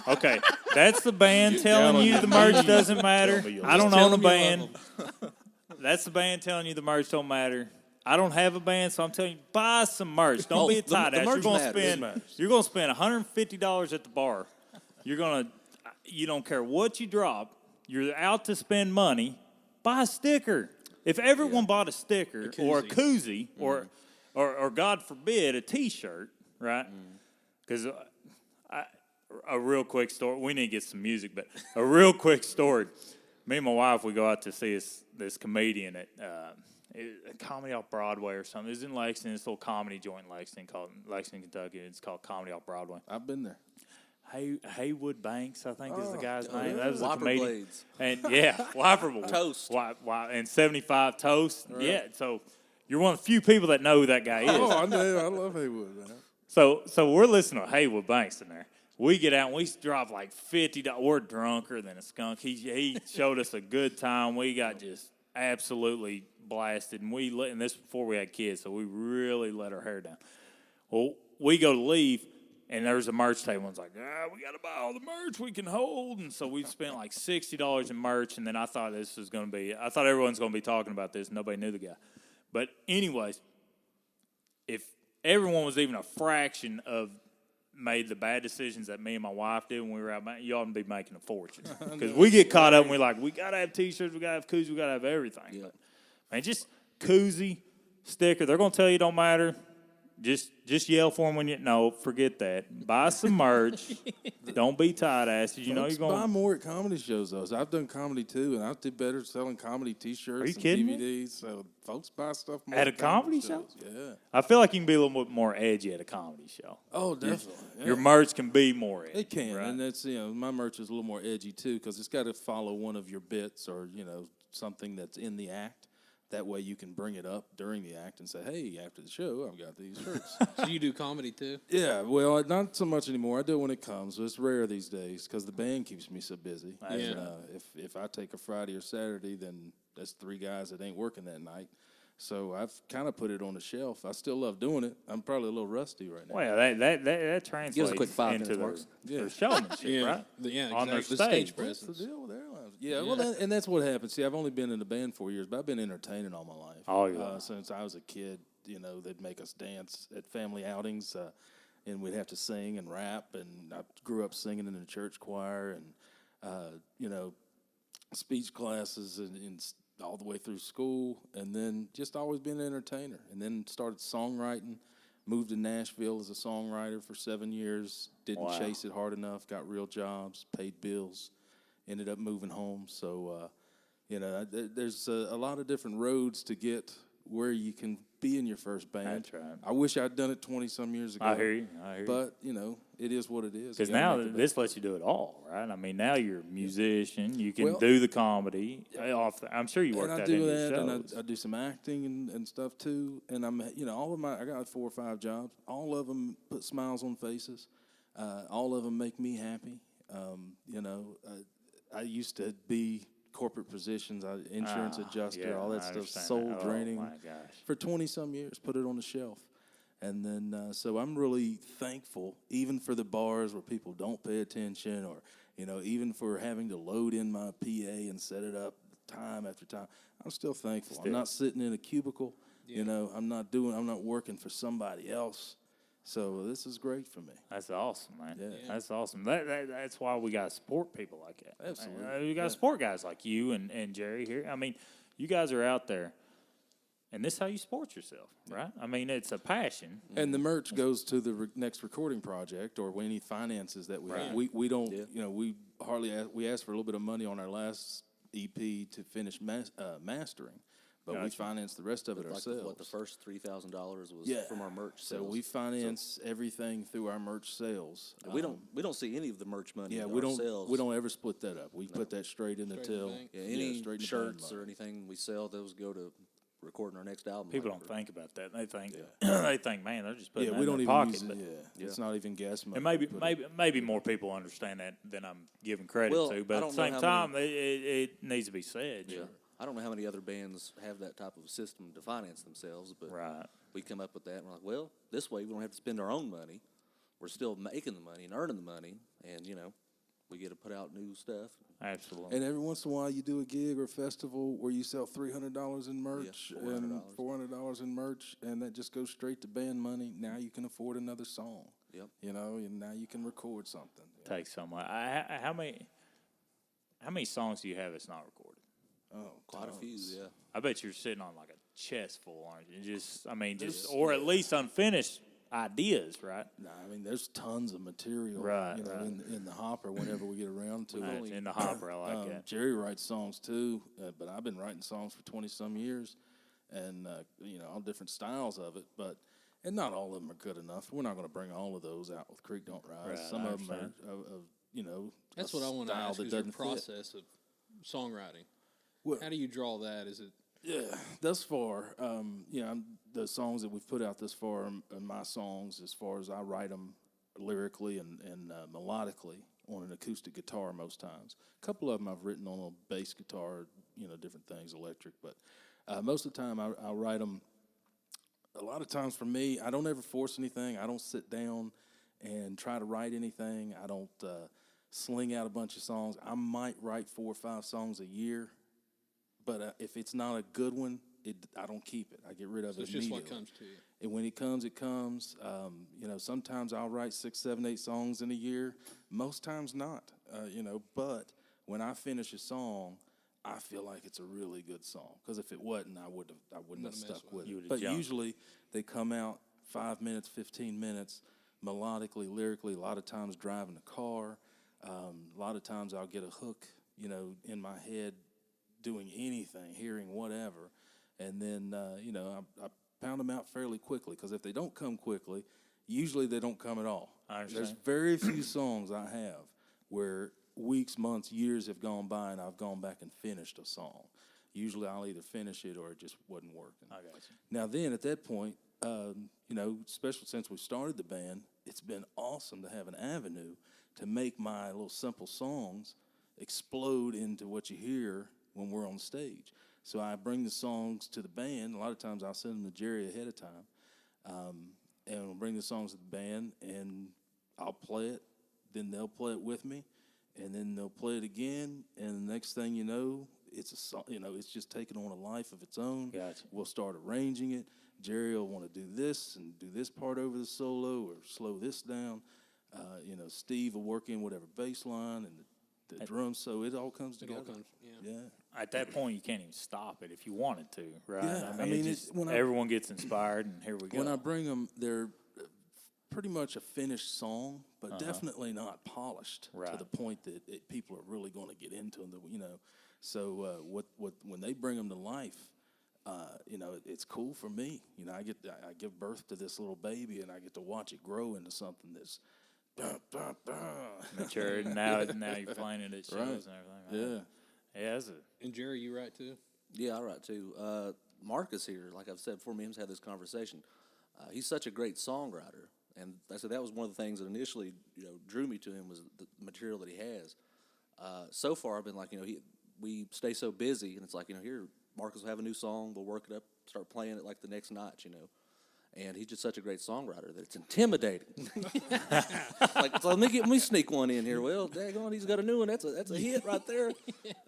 okay. That's the band telling you the merch doesn't matter. I don't Tell own a them you love band. That's the band telling you the merch don't matter. I don't have a band, so I'm telling you, buy some merch. Don't be a the tight ass. merch You're matters. gonna spend $150 at the bar. You don't care what you drop. You're out to spend money. Buy a sticker. If everyone bought a sticker or a koozie or God forbid a T-shirt, right? Because a real quick story. We need to get some music, but a real quick story. Me and my wife, we go out to see this comedian at a comedy off Broadway or something. It's in Lexington, this little comedy joint in Lexington called Lexington, Kentucky. It's called Comedy Off Broadway. I've been there. Haywood Banks, I think is the guy's name. That was a Whopper comedian. Blades. And Whopper Toast. And 75 Toast. Right. Yeah, so you're one of the few people that know who that guy is. Oh, I know. I love Haywood, man. So we're listening to Haywood Banks in there. We get out and we drop like $50. We're drunker than a skunk. He showed us a good time. We got just absolutely blasted, and and this before we had kids, so we really let our hair down. Well, we go to leave, and there's a merch table. One's like, we got to buy all the merch we can hold, and so we spent like $60 in merch. And then I thought everyone's going to be talking about this. Nobody knew the guy, but anyways, if everyone was even a fraction of made the bad decisions that me and my wife did when we were out, you ought to be making a fortune. Because we get caught up and we're like, we got to have T-shirts, we got to have koozies, we got to have everything. Yeah. But, man, just koozie, sticker, they're going to tell you it don't matter. Just yell for them when no, forget that. Buy some merch. Don't be tight asses. You know Folks you're going buy more at comedy shows, though. So I've done comedy, too, and I do better selling comedy T-shirts Are you and kidding me? DVDs. So folks buy stuff more At a comedy shows. Yeah. I feel like you can be a little bit more edgy at a comedy show. Oh, definitely. Yeah. Your merch can be more edgy. It can, right? and that's my merch is a little more edgy too because it's got to follow one of your bits or something that's in the act. That way you can bring it up during the act and say, hey, after the show, I've got these shirts. So you do comedy too? Yeah, well, not so much anymore. I do it when it comes. But it's rare these days because the band keeps me so busy. Yeah. And, if I take a Friday or Saturday, then that's 3 guys that ain't working that night. So I've kind of put it on the shelf. I still love doing it. I'm probably a little rusty right now. Well, that translates Give us a quick 5 into minutes, their showmanship, right? Yeah, On their exactly. The stage stage. What's the presence. deal with airlines? Yeah, well, and that's what happens. See, I've only been in the band 4 years, but I've been entertaining all my life. Oh, yeah. Since I was a kid, they'd make us dance at family outings, and we'd have to sing and rap. And I grew up singing in the church choir, and speech classes, and all the way through school, and then just always been an entertainer. And then started songwriting. Moved to Nashville as a songwriter for 7 years. Didn't Wow. chase it hard enough. Got real jobs. Paid bills. Ended up moving home. So, there's a lot of different roads to get where you can be in your first band. That's right. I wish I'd done it 20-some years ago. I hear you. But, it is what it is. Because You gotta now make the this lets you do it all, right? I mean, now you're a musician. You can Well- do the comedy. I'm sure you work and I that do into that, your and shows. I do some acting and stuff too. And I'm, all of I got like 4 or 5 jobs. All of them put smiles on faces. All of them make me happy. I used to be corporate positions, insurance adjuster, yeah, all that I stuff, understand soul that. Oh, draining. my gosh. For 20-some years, put it on the shelf. And then, so I'm really thankful, even for the bars where people don't pay attention, or, even for having to load in my PA and set it up time after time. I'm still thankful. I'm not sitting in a cubicle. I'm not working for somebody else. So this is great for me. That's awesome, man. Yeah. That's awesome. That's why we got to support people like that. Absolutely. We got to support guys like you and Jerry here. I mean, you guys are out there, and this is how you support yourself, right? I mean, it's a passion. And the merch goes to the next recording project or any finances that we have. We don't, we hardly we asked for a little bit of money on our last EP to finish mastering, but we financed the rest of it Like ourselves. the first $3,000 was from our merch So sales. we finance everything through our merch sales. we don't see any of the merch money. Yeah, we ourselves. don't ever split that up. We put that straight in the Straight in the till. bank. Yeah, any straight in the shirts band or money. anything we sell, those go to recording our next album. People like don't we're- think about that. They think they think, man, they're just putting Yeah, that we in don't their even pocket. use it. But- Yeah, it's not even gas money. And we put it- maybe more people understand that than I'm giving credit Well, to. But I at the don't know same how time, it needs to be said. Yeah. I don't know how many other bands have that type of system to finance themselves, but Right. we come up with that and we're like, well, this way we don't have to spend our own money. We're still making the money and earning the money, and we get to put out new stuff. Absolutely. And every once in a while, you do a gig or festival where you sell $300 in merch and $400. $400 in merch, and that just goes straight to band money. Now you can afford another song. Yep. And now you can record something. Takes so much. How many songs do you have that's not recorded? Oh, Quite a few, yeah. I bet you're sitting on like a chest full, aren't you? Or at least unfinished ideas, right? Nah, I mean, there's tons of material, Right, in the hopper whenever we get around to it. In the hopper, I like that. Jerry writes songs too, but I've been writing songs for 20-some years, and all different styles of it. And not all of them are good enough. We're not going to bring all of those out with Creek Don't Rise. Right, Some I of them understand. are, That's a what I want to style ask that is your doesn't fit. process of songwriting. Well- How do you draw that? Is it Yeah, thus far, the songs that we've put out thus far are my songs as far as I write them lyrically and melodically on an acoustic guitar most times. A couple of them I've written on a bass guitar, different things, electric. But most of the time I'll write them. A lot of times for me, I don't ever force anything. I don't sit down and try to write anything. I don't sling out a bunch of songs. I might write 4 or 5 songs a year. But if it's not a good one, I don't keep it. I get rid of so it it's just immediately. what comes to you? And when it comes, it comes. Sometimes I'll write 6, 7, 8 songs in a year. Most times not. But when I finish a song, I feel like it's a really good song. Because if it wasn't, I wouldn't have stuck with it. But usually they come out 5 minutes, 15 minutes, melodically, lyrically. A lot of times driving a car. A lot of times I'll get a hook, in my head, doing anything, hearing whatever, and then I pound them out fairly quickly, because if they don't come quickly, usually they don't come at all. I understand. There's very few songs I have where weeks, months, years have gone by and I've gone back and finished a song. Usually I'll either finish it or it just wasn't working. I got you. Now then, at that point, you know, especially since we started the band, it's been awesome to have an avenue to make my little simple songs explode into what you hear when we're on stage. So I bring the songs to the band. A lot of times I'll send them to Jerry ahead of time, and we'll bring the songs to the band, and I'll play it. Then they'll play it with me, and then they'll play it again. And the next thing you know, it's a song. You know, it's just taking on a life of its own. Gotcha. We'll start arranging it. Jerry will want to do this and do this part over the solo or slow this down. You know, Steve will work in whatever bass line and the drums. So it all comes It together. all comes, Yeah. At that point, you can't even stop it if you wanted to, right? Yeah, I mean, everyone gets inspired, and here we go. When I bring them, they're pretty much a finished song, but definitely not polished to Right. the point that people are really going to get into them. You know, so when they bring them to life, you know, it's cool for me. You know, I give birth to this little baby, and I get to watch it grow into something that's Mature, now you're playing it at shows Right. and everything. Right? Yeah, that's it. And Jerry, you write too? Yeah, I write too. Marcus here, like I've said before, me and him had this conversation. He's such a great songwriter, and I said that was one of the things that initially, you know, drew me to him was the material that he has. So far, I've been like, you know, we stay so busy, and it's like, you know, here Marcus will have a new song, we'll work it up, start playing it like the next notch, you know. And he's just such a great songwriter that it's intimidating. Like, so let me sneak one in here. Well, daggone, he's got a new one. That's a hit right there.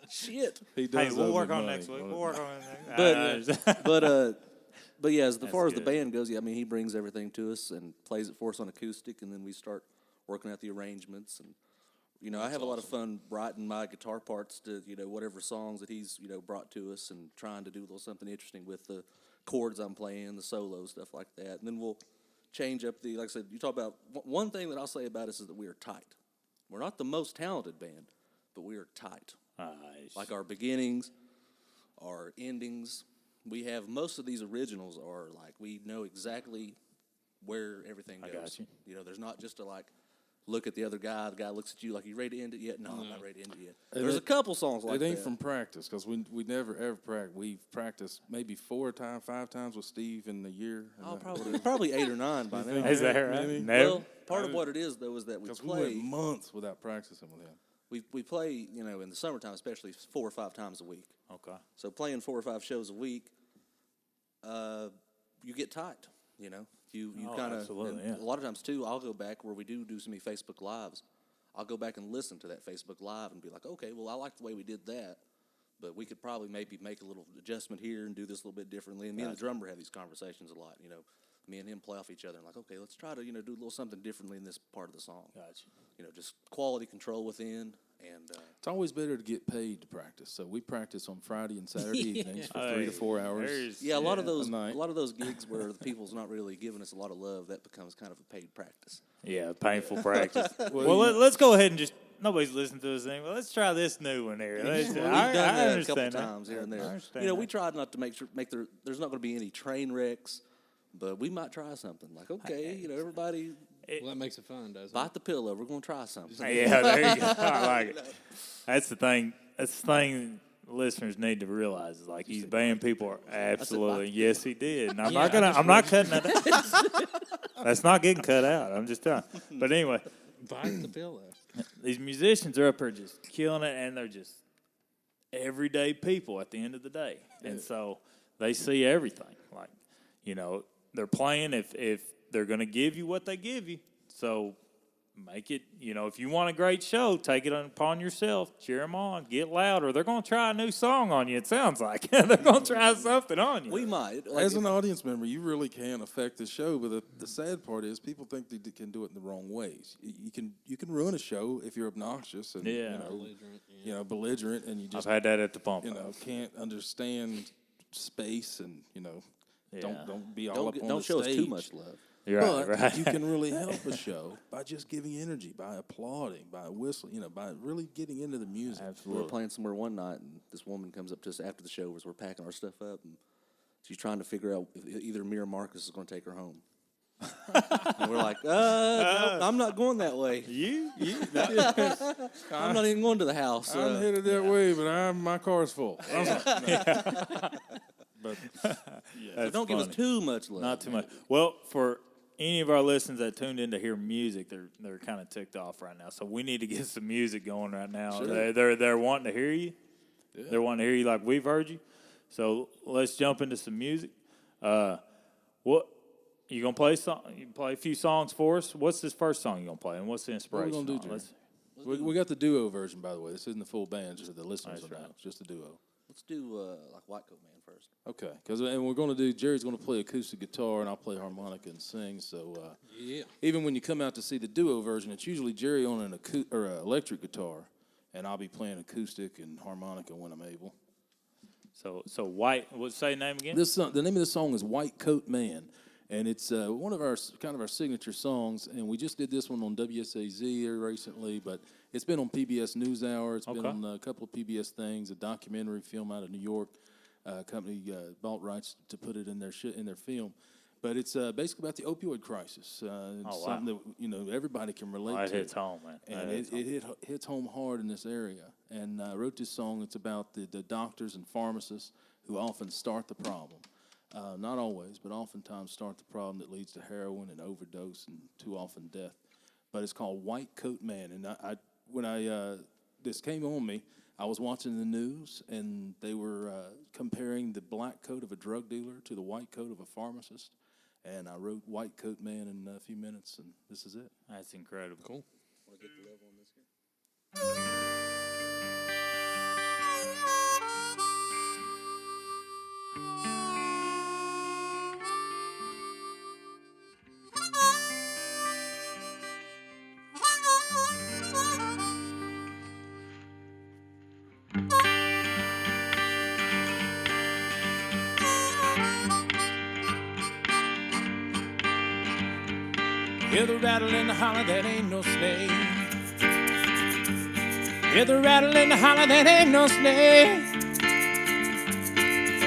Shit. he Hey, does. we'll owe work me on money. next week. We'll work on it next week. But yeah, as far as the good. band goes, yeah, I mean, he brings everything to us and plays it for us on acoustic, and then we start working out the arrangements. And you know, I have a lot of fun writing my guitar parts to, you know, whatever songs that he's, you know, brought to us, and trying to do a little something interesting with the chords I'm playing, the solos, stuff like that. And then we'll change up like I said, you talk about one thing that I'll say about us is that we are tight. We're not the most talented band, but we are tight. Nice. Like our beginnings, our endings. We have most of these originals are like we know exactly where everything goes. I got you. You know, there's not just a like look at the other guy. The guy looks at you like, "You ready to end it yet?" No, I'm not ready to end it yet. There's a couple songs like It ain't that. from practice, because we never ever practice. We've practiced maybe 5 times with Steve in the year. Oh, probably 8 or 9 by now. Is that right? Maybe. Never. Well, part of what it is though is that we Because we went play. months without practicing with him. We play, you know, in the summertime especially 4 or 5 times a week. Okay. So playing 4 or 5 shows a week, you get tight. You know, you Oh, kind of. absolutely, yeah. A lot of times too, I'll go back where we do so many Facebook lives. I'll go back and listen to that Facebook live and be like, okay, well, I like the way we did that, but we could probably maybe make a little adjustment here and do this a little bit differently. And me and the drummer have these conversations a lot. You know, me and him play off each other and like, okay, let's try to, you know, do a little something differently in this part of the song. Gotcha. You know, just quality control within. And It's always better to get paid to practice. So we practice on Friday and Saturday evenings for 3 to Hey, 4 hours. there's- yeah, a lot of a those night. gigs where the people's not really giving us a lot of love, that becomes kind of a paid practice. Yeah, painful practice. well, let's go ahead and just. Nobody's listening to us anymore. Let's try this new one here. Well, Let's- we've I done that a understand couple that. times here and I there. understand You know, that. we tried not to there's not going to be any train wrecks, but we might try something. Like, okay, you know, everybody Well, that makes it fun, doesn't bite the pillow. We're going to try something. Yeah, there you go. I like it. That's the thing. That's the thing listeners need to realize is like these band people are absolutely. Yes, he did. And I'm not gonna. I'm not cutting that out. That's not getting cut out. I'm just telling. But anyway, it? Bite the pillow. these musicians are up here just killing it, and they're just everyday people at the end of the day, and so they see everything. Like, you know, they're playing if they're going to give you what they give you. So make it, you know, if you want a great show, take it upon yourself. Cheer them on. Get louder. They're going to try a new song on you, it sounds like. They're going to try something on you. We might. Like, As an audience member, you really can affect the show, but the sad part is people think they can do it in the wrong ways. You can ruin a show if you're obnoxious and Yeah. belligerent, and you I've just had that at the pump. can't understand space, and Yeah. don't be all up on don't the show us stage. too much love. You're But right. you can really help a show by just giving energy, by applauding, by whistling, by really getting into the music. We were Absolutely. playing somewhere one night, and this woman comes up to us after the show as we're packing our stuff up, and she's trying to figure out if either me or Marcus is going to take her home. And we're like, no, I'm not going that way. I'm not even going to the house. I'm headed that way, but my car's full. But So don't give us too much love. Not too much. Well, for any of our listeners that tuned in to hear music, they're kind of ticked off right now. So we need to get some music going right now. Sure. They're wanting to hear you. Yeah. They're wanting to hear you like we've heard you. So let's jump into some music. What you gonna play? You play a few songs for us. What's this first song you gonna play, and what's the inspiration? What are we gonna do, Jerry? We got the duo version, by the way. This isn't the full band, just the listeners will know. It's just the duo. Let's do like White Coat Man first. Okay, and we're gonna do. Jerry's gonna play acoustic guitar, and I'll play harmonica and sing. So even when you come out to see the duo version, it's usually Jerry on an electric guitar, and I'll be playing acoustic and harmonica when I'm able. So White. What's the name again? The name of the song is White Coat Man, and it's one of our signature songs. And we just did this one on WSAZ recently, but it's been on PBS NewsHour. It's been on a couple of PBS things. A documentary film out of New York company bought rights to put it in their film. But it's basically about the opioid crisis. It's something that everybody can relate to. It hits home, man. And it hits home hard in this area. And I wrote this song. It's about the doctors and pharmacists who often start the problem. Not always, but oftentimes start the problem that leads to heroin and overdose and too often death. But it's called White Coat Man. And when this came on me, I was watching the news, and they were comparing the black coat of a drug dealer to the white coat of a pharmacist. And I wrote White Coat Man in a few minutes, and this is it. That's incredible. Cool. Want to get the level on this here? Hear the rattle in the holler, that ain't no snake. Hear the rattle in the holler, that ain't no snake.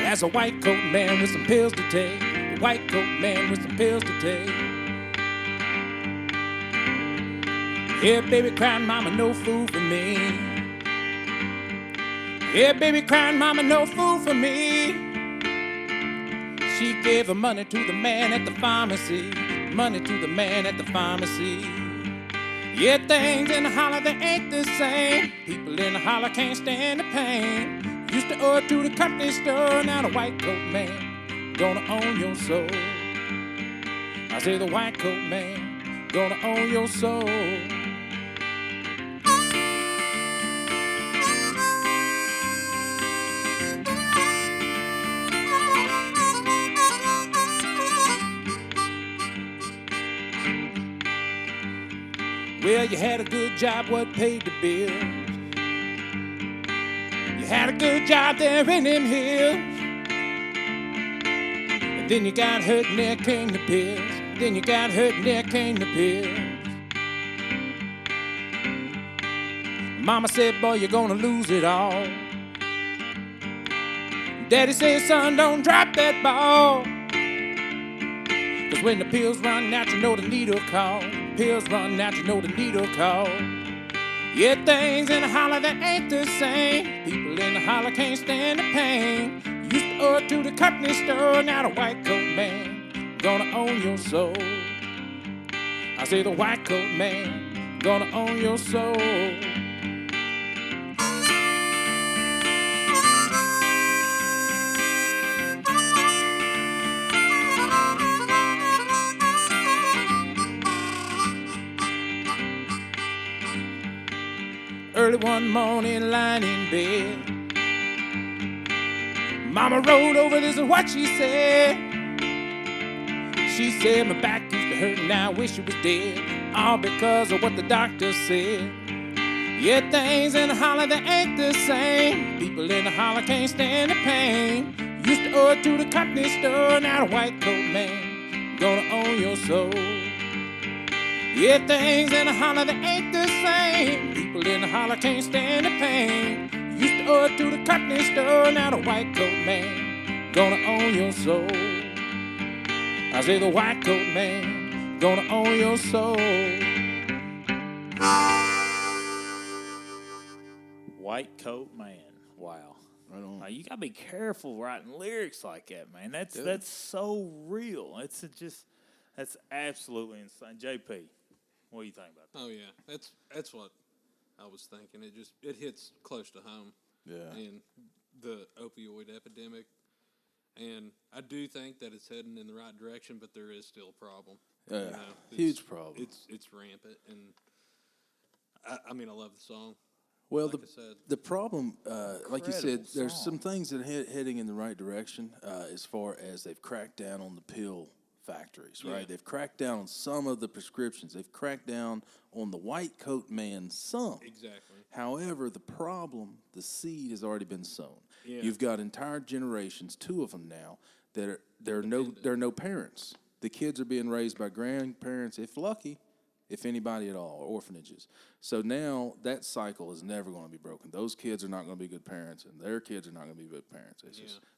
That's a white coat man with some pills to take. A white coat man with some pills to take. Yeah, baby crying mama, no food for me. Yeah, baby crying mama, no food for me. She gave the money to the man at the pharmacy. Money to the man at the pharmacy. Yeah, things in the holler, they ain't the same. People in the holler can't stand the pain. Used to owe it to the company store, now the white coat man gonna own your soul. I say the white coat man gonna own your soul. Well, you had a good job, what paid the bills? You had a good job there in them hills. And then you got hurt and there came the pills. Then you got hurt and there came the pills. Mama said, boy, you're gonna lose it all. Daddy said, son, don't drop that ball. Cause when the pills run out, you know the needle call. Pills run out, you know the needle call. Yeah, things in the holler that ain't the same. People in the holler can't stand the pain. Used to owe it to the company store, now the white coat man gonna own your soul. I say the white coat man gonna own your soul. Early one morning, lying in bed, Mama rolled over, this is what she said. She said, my back used to hurt and I wish it was dead, all because of what the doctor said. Yeah, things in the holler, they ain't the same. People in the holler can't stand the pain. Used to owe it to the company store, now the white coat man gonna own your soul. Yeah, things in the holler, they ain't the same. People in the holler can't stand the pain. Used to owe it to the company store, now the white coat man gonna own your soul. I say the white coat man gonna own your soul. White Coat Man. Wow. Right on. You gotta be careful writing lyrics like that, man. That's so real. That's absolutely insane. JP, what do you think about that? Oh yeah, that's what I was thinking. It hits close to home. Yeah. And the opioid epidemic, and I do think that it's heading in the right direction, but there is still a problem. Yeah, huge problem. It's rampant, and I mean I love the song. Well, like I said. the problem, like you said, Incredible there's song. some things that are heading in the right direction as far as they've cracked down on the pill factories, right? Yeah. They've cracked down on some of the prescriptions. They've cracked down on the white coat man some. Exactly. However, the seed has already been sown. Yeah. You've got entire generations, 2 of them now, that there are no parents. The kids are being raised by grandparents, if lucky, if anybody at all, or orphanages. So now that cycle is never going to be broken. Those kids are not going to be good parents, and their kids are not going to be good parents.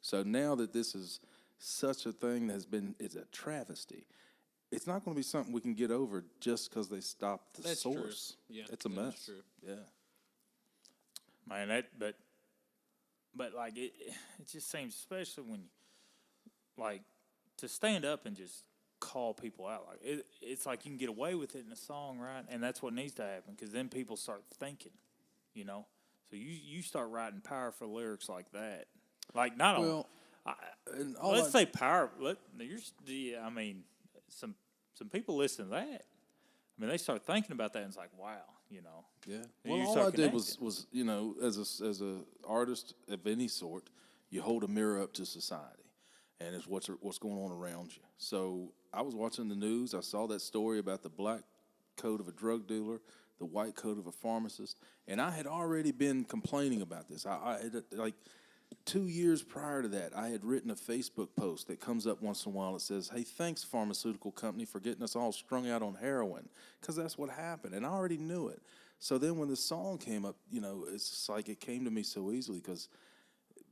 So now that this is such a thing that it's a travesty. It's not going to be something we can get over just because they stopped the That's source. true. Yeah, it's a that mess. is true. Yeah. Man, but like it just seems, especially when like to stand up and just call people out, like it's like you can get away with it in a song, right? And that's what needs to happen, because then people start thinking, you know. So you start writing powerful lyrics like that, like not only. Let's say power. I mean, some people listen to that. I mean, they start thinking about that, and it's like, wow, you know. Yeah. And Well, you all start I did connecting. was you know, as a artist of any sort, you hold a mirror up to society, and it's what's going on around you. So I was watching the news. I saw that story about the black coat of a drug dealer, the white coat of a pharmacist, and I had already been complaining about this. I had, like 2 years prior to that, I had written a Facebook post that comes up once in a while. It says, "Hey, thanks, pharmaceutical company, for getting us all strung out on heroin," because that's what happened, and I already knew it. So then when the song came up, you know, it's just like it came to me so easily, because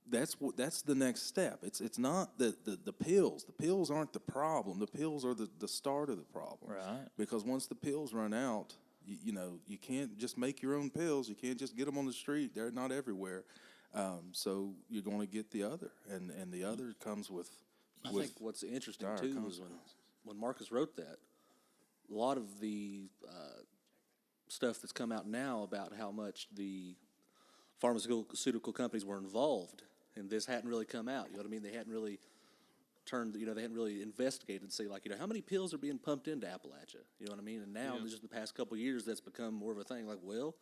that's the next step. It's not the pills. The pills aren't the problem. The pills are the start of the problem. Right. Because once the pills run out, you know, you can't just make your own pills. You can't just get them on the street. They're not everywhere. So you're going to get the other, and the other comes with. I think what's interesting dire too is consequences. when Marcus wrote that, a lot of the stuff that's come out now about how much the pharmaceutical companies were involved, and this hadn't really come out. You know what I mean? They hadn't really they hadn't really investigated and say, like, you know, how many pills are being pumped into Appalachia? You know what I mean? And now, just the past couple of years, that's become more of a thing. Like, well,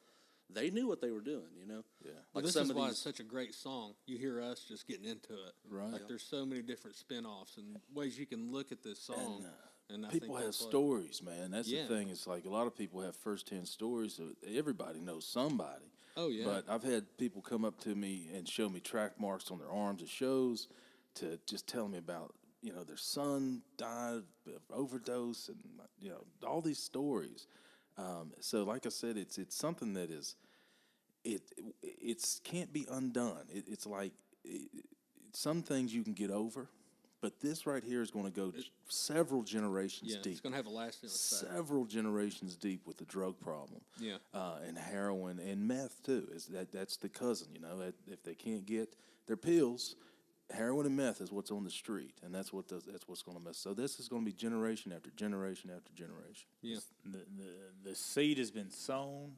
they knew what they were doing, you know? Yeah. Like This some is of why these, it's such a great song. You hear us just getting into it. Right. Like there's so many different spin-offs and ways you can look at this song. And I People think have that's what- stories, man. That's Yeah. the thing. It's like a lot of people have first-hand stories. So everybody knows somebody. Oh, yeah. But I've had people come up to me and show me track marks on their arms at shows to just tell me about, you know, their son died of overdose, and, you know, all these stories. So like I said, it's something that is, it's can't be undone. It's like some things you can get over, but this right here is going to go several generations Yeah, deep. it's going to have a lasting effect. Several generations deep with the drug problem. Yeah. And heroin and meth too. That's the cousin, you know. If they can't get their pills, heroin and meth is what's on the street, and that's what's going to mess. So this is going to be generation after generation after generation. Yeah. The seed has been sown,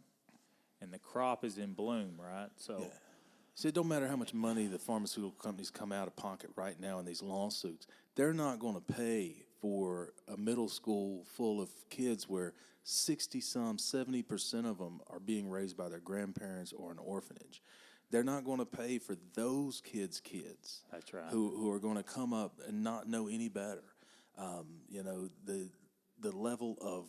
and the crop is in bloom, right? So. Yeah. See, it don't matter how much money the pharmaceutical companies come out of pocket right now in these lawsuits. They're not going to pay for a middle school full of kids where 70% of them are being raised by their grandparents or an orphanage. They're not going to pay for those kids' kids. That's right. Who are going to come up and not know any better. You know, the level of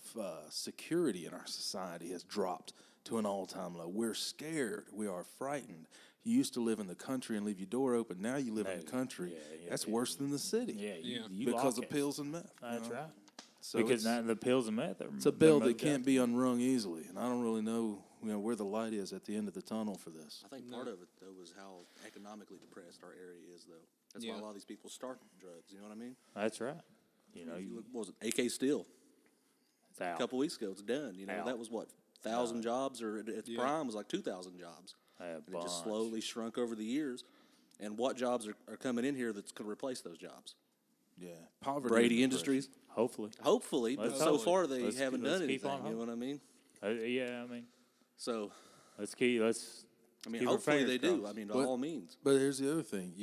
security in our society has dropped to an all-time low. We're scared. We are frightened. You used to live in the country and leave your door open. Now you live in the country. That's worse than the city. Yeah, you because lock of it. pills and meth. That's right. So Because it's, now the pills and meth are. it's a bell that can't be unrung easily, and I don't really know, where the light is at the end of the tunnel for this. I think part of it, though, is how economically depressed our area is, though. That's why Yeah. a lot of these people start drugs, you know what I mean? That's right. You know, You look, what was it, AK Steel? a couple weeks ago. It's done. You know, Out. that was what 1,000 jobs, or at its prime was like 2,000 jobs. And it just slowly shrunk over the years. And what jobs are coming in here that's going to replace those jobs? Yeah, poverty. Brady Industries. Hopefully, But so far they Let's haven't done keep on anything. You know what I mean? Yeah, I mean, So, let's keep our hopefully fingers they do. crossed. I mean, by all means. But here's the other thing: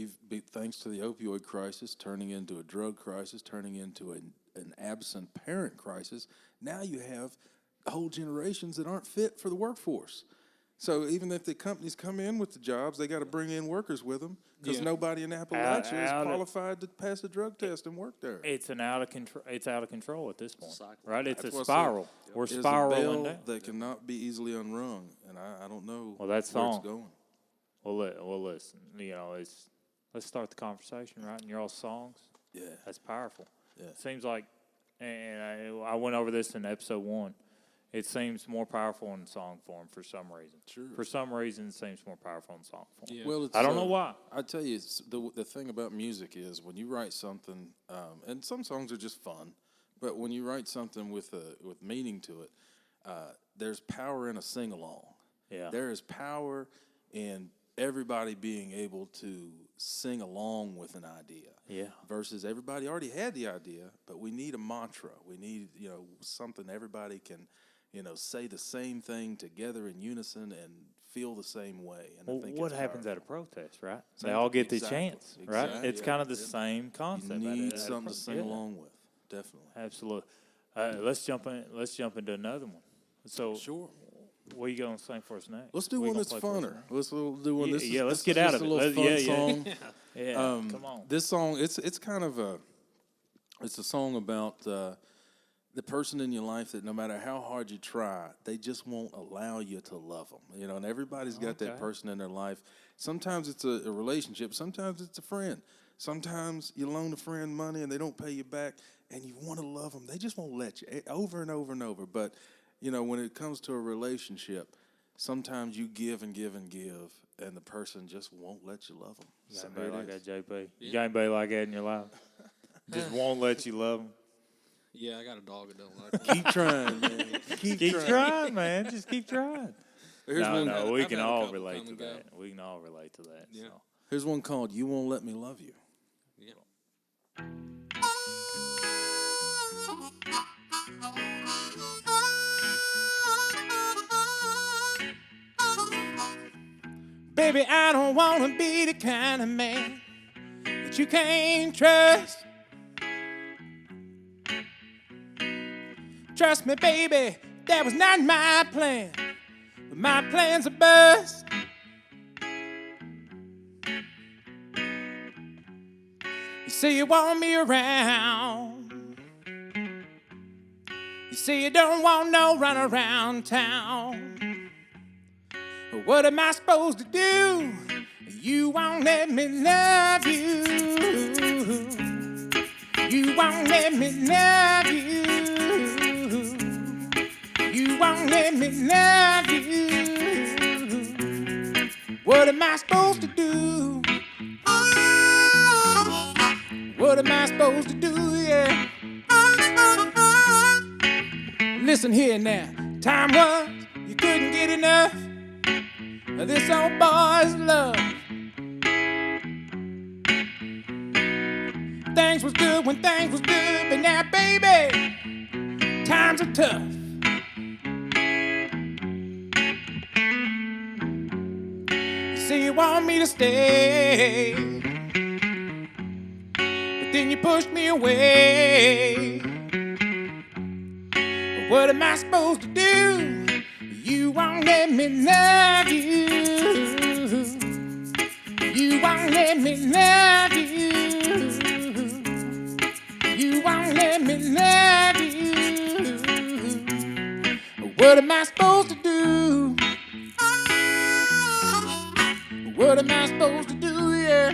thanks to the opioid crisis turning into a drug crisis, turning into an absent parent crisis. Now you have whole generations that aren't fit for the workforce. So even if the companies come in with the jobs, they got to bring in workers with them because nobody in Appalachia is qualified to pass a drug test and work there. It's out of control. It's out of control at this point, Cycle. right? It's That's a what I spiral. said. We're It is a spiraling bell down. that cannot be easily unrung, and I don't know Well, that where it's song. going. Well, listen. You know, let's start the conversation, right? And your all songs. Yeah. That's powerful. Yeah. It seems like, and I went over this in episode 1. It seems more powerful in song form for some reason. Sure. For some reason, it seems more powerful in song form. Yeah. Well, it's, I don't know why. I tell you, the thing about music is when you write something, and some songs are just fun, but when you write something with meaning to it, there's power in a sing along. Yeah. There is power in everybody being able to sing along with an idea. Yeah. Versus everybody already had the idea, but we need a mantra. We need something everybody can say the same thing together in unison and feel the same way. And I think What it's happens powerful. at a protest, right? They all get the Exactly. chance, right? Exactly. It's kind of the same concept. You at need a something to sing yeah. along with, definitely. Absolutely. Let's jump into another one. So, Sure. what are you going to sing for us next? Let's do What you one gonna that's play for us funner. next? Do one. Yeah, This yeah, let's is get out just of a it. little fun Yeah, yeah. song. Yeah, come on. This song, it's kind of it's a song about the person in your life that no matter how hard you try, they just won't allow you to love them. And everybody's got that Okay. person in their life. Sometimes it's a relationship. Sometimes it's a friend. Sometimes you loan a friend money and they don't pay you back, and you want to love them. They just won't let you over and over and over. But when it comes to a relationship, sometimes you give and give and give, and the person just won't let you love them. You got anybody like that, JP? You got anybody like that in your life? Just won't let you love them? Yeah, I got a dog that don't like me. Keep trying, man. Keep trying, man. Just keep trying. Here's one. We I've can had a all couple relate come to and go. that. We can all relate to that. Yeah. So. Here's one called "You Won't Let Me Love You." Yeah. Baby, I don't want to be the kind of man that you can't trust. Trust me, baby, that was not my plan. But my plan's a bust. You say you want me around. You say you don't want no run around town. But what am I supposed to do? You won't let me love you. You won't let me love you. You won't let me love you. What am I supposed to do? What am I supposed to do? Yeah. Listen here now. Time was you couldn't get enough of this old boy's love. Things was good when things was good, but now, baby, times are tough. You say you want me to stay, but then you push me away. But what am I supposed to do? You won't let me love you. You won't let me love you. You won't let me love you. What am I supposed to do? What am I supposed to do? Yeah.